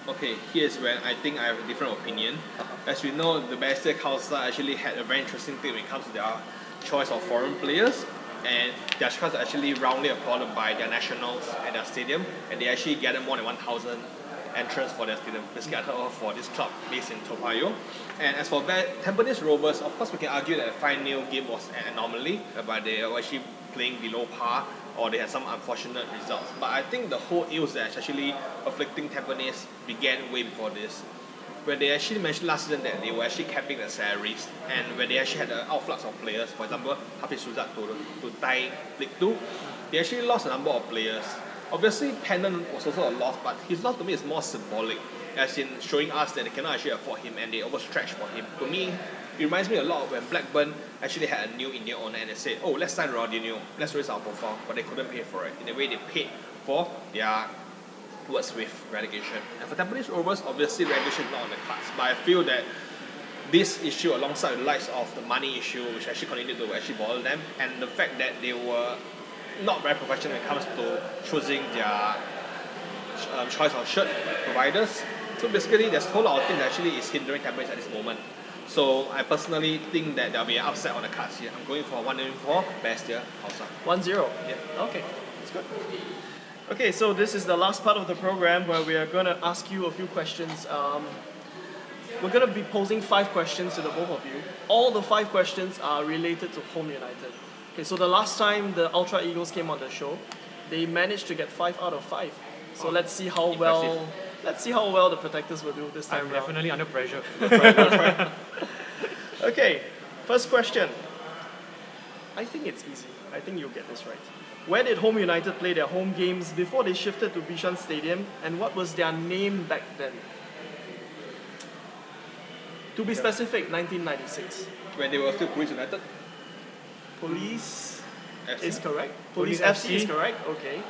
Okay, here's where I think I have a different opinion. As we know, the Balestier Council actually had a very interesting thing when it comes to their choice of foreign players, and their choice are actually roundly applauded by their nationals at their stadium, and they actually gathered more than 1,000 entrants for their stadium, basically for this club based in Toa Payoh. And as for Tampines Rovers, of course we can argue that the 5-0 game was an anomaly, but they were actually playing below par, or they had some unfortunate results. But I think the whole ills that's actually afflicting Tampines began way before this, when they actually mentioned last season that they were actually capping the salaries, and when they actually had an outflux of players, for example, Hafiz Suzat to Thai League 2, they actually lost a number of players. Obviously, Pennant was also a loss, but his loss to me is more symbolic, as in showing us that they cannot actually afford him and they overstretched for him. To me, it reminds me a lot of when Blackburn actually had a new Indian owner and they said, oh, let's sign Ronaldinho, let's raise our profile, but they couldn't pay for it. In a way, they paid for their words with relegation. And for Tampines Rovers, obviously relegation is not on the cards, but I feel that this issue, alongside the likes of the money issue, which actually continued to actually bother them, and the fact that they were not very professional when it comes to choosing their choice of shirt providers. So basically, there's a whole lot of things that actually is hindering Tampines at this moment. So I personally think that there'll be an upset on the cards here. I'm going for 1-0 for Balestier Hausa. 1-0. Yeah. Okay, that's good. Okay, so this is the last part of the program where we are going to ask you a few questions. We're going to be posing 5 questions to the both of you. All the 5 questions are related to Home United. Okay, so the last time the Ultra Eagles came on the show, they managed to get 5 out of 5. So let's see how well the Protectors will do this time I'm around. definitely under pressure. Okay, first question. I think it's easy. I think you'll get this right. Where did Home United play their home games before they shifted to Bishan Stadium, and what was their name back then? To be specific, 1996. When they were still Police United. Police FC. is correct. Police FC is FC. correct. Okay.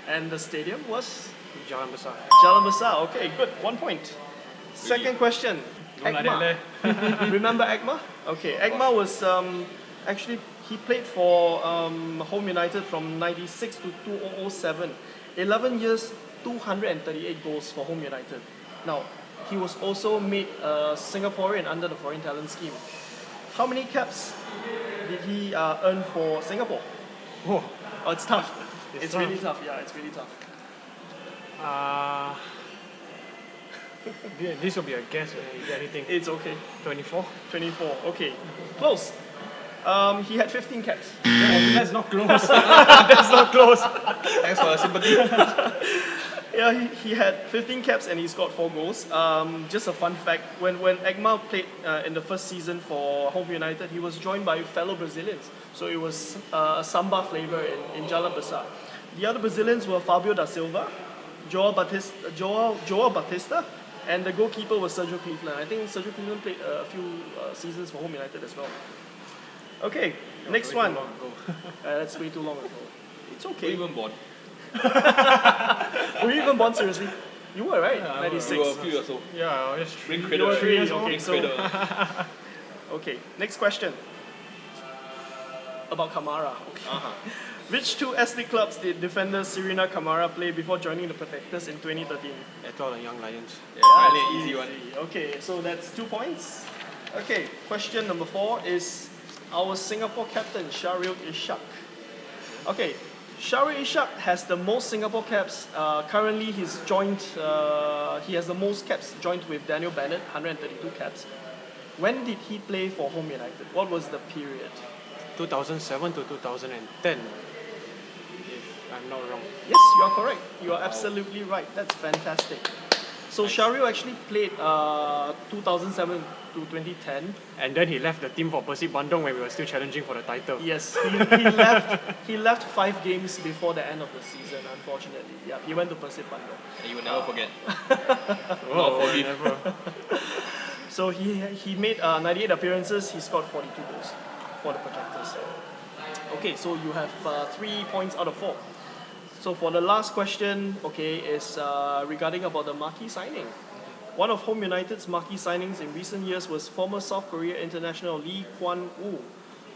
And the stadium was Jalan Besar. Jalan Besar. Okay, good. 1 point. Second question. Don't like that, Agma. Remember Agma? Okay, Agma was actually he played for Home United from 96 to 2007. 11 years, 238 goals for Home United. Now, he was also made a Singaporean under the foreign talent scheme. How many caps did he earn for Singapore? Oh, Oh, it's tough. It's tough. really tough. Yeah, it's really tough. This will be a guess. Is there anything? It's okay. 24? 24. Okay, close. He had 15 caps. That's not close. That's not close. Thanks for the sympathy. Yeah, he had 15 caps and he scored 4 goals. Just a fun fact, when Agma played in the first season for Home United, he was joined by fellow Brazilians. So it was a samba flavour in Jalan Besar. The other Brazilians were Fabio da Silva, Joao Batista, and the goalkeeper was Sergio Cleveland. I think Sergio Cleveland played a few seasons for Home United as well. Okay, next one. That's way too long ago. It's okay. Even born. Were you even born seriously? You were, right? Yeah, I 96. You were a few years old. Yeah, I was just Ring You cradle. were 3 years old. okay, Ring so, cradle. okay, next question. About Kamara. Okay. Uh-huh. Which 2 S.League clubs did defender Serena Kamara play before joining the Protectors in 2013? Etoile and Young Lions. Yeah, finally an easy one. Okay, so that's 2 points. Okay, question number 4 is our Singapore captain, Shahril Ishak. Okay, Shahril Ishak has the most Singapore caps. Currently, he has the most caps joined with Daniel Bennett, 132 caps. When did he play for Home United? What was the period? 2007 to 2010. If I'm not wrong. Yes, you are correct. You are absolutely right. That's fantastic. So Shahril actually played 2007 to 2010. And then he left the team for Persib Bandung when we were still challenging for the title. Yes, he left 5 games before the end of the season, unfortunately. Yeah, he went to Persib Bandung. And you will never forget. Oh, forgive. never. So he made 98 appearances, he scored 42 goals for the Protectors. Okay, so you have 3 points out of 4. So for the last question, okay, is regarding about the marquee signing. One of Home United's marquee signings in recent years was former South Korea international Lee Kwan-woo,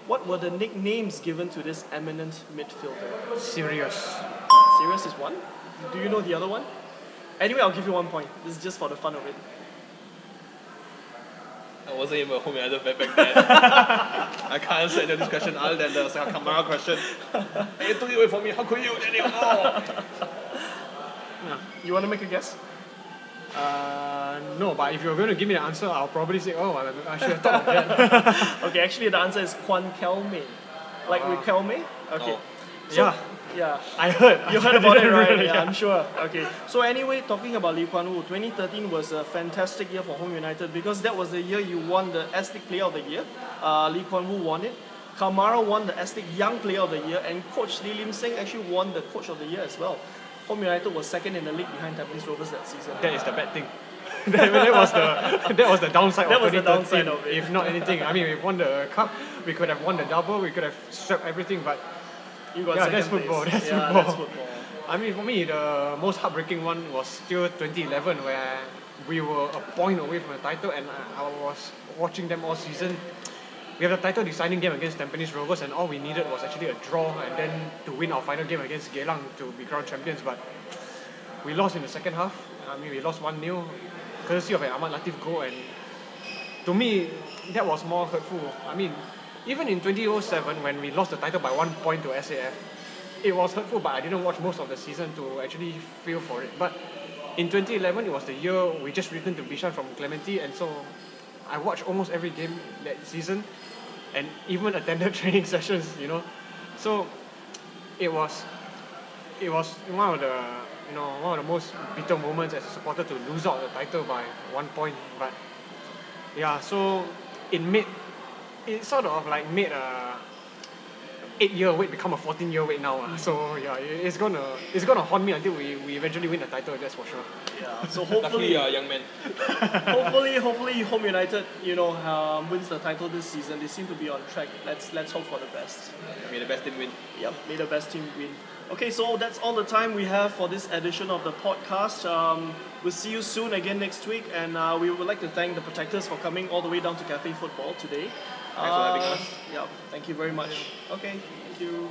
What were the nicknames given to this eminent midfielder? Serious. Serious is one. Do you know the other one? Anyway, I'll give you 1 point. This is just for the fun of it. I wasn't even a Home United fan back then. I can't answer any of this question other than the Kamara question. Hey, you took it away from me. How could you, Daniel? Oh. You want to make a guess? No, but if you're going to give me the answer, I'll probably say, oh, I should have thought of that. Okay, actually the answer is Kwan Kelme. Like Riquelme? Okay. Oh. Yeah, Yeah. I heard. You heard about it, right? Yeah. Yeah, I'm sure. Okay. So anyway, talking about Lee Kuan Yew, 2013 was a fantastic year for Home United because that was the year you won the S.League Player of the Year. Lee Kuan Yew won it. Kamara won the S.League Young Player of the Year, and Coach Lee Lim Seng actually won the Coach of the Year as well. Home United was second in the league behind Tampines Rovers that season. That is the bad thing. that was the downside That of was the 2013. downside of it. If not anything, I mean, we won the cup, we could have won the double, we could have swept everything, but You got yeah, second that's football. place. That's Yeah, football. that's football. I mean, for me, the most heartbreaking one was still 2011, where we were a point away from the title, and I was watching them all season. We have the title deciding game against Tampines Rovers, and all we needed was actually a draw, and then to win our final game against Geylang to be crowned champions. But we lost in the second half. I mean, we lost 1-0, courtesy of an Ahmad Latif goal, and to me, that was more hurtful. I mean, even in 2007, when we lost the title by 1 point to SAF, it was hurtful, but I didn't watch most of the season to actually feel for it. But in 2011, it was the year we just returned to Bishan from Clementi, and so I watched almost every game that season, and even attended training sessions, you know. So it was one of the most bitter moments as a supporter to lose out the title by 1 point. But yeah, so it sort of like made a 8-year wait become a 14-year wait now. So yeah, it's gonna haunt me until we eventually win the title. That's for sure. Yeah. So Luckily, hopefully, you're a young man. hopefully Home United, wins the title this season. They seem to be on track. Let's hope for the best. May the best team win. Yep, may the best team win. Okay, so that's all the time we have for this edition of the podcast. We'll see you soon again next week, and we would like to thank the Protectors for coming all the way down to Cafe Football today. Thanks for having us. Yeah, thank you very much. Okay, thank you.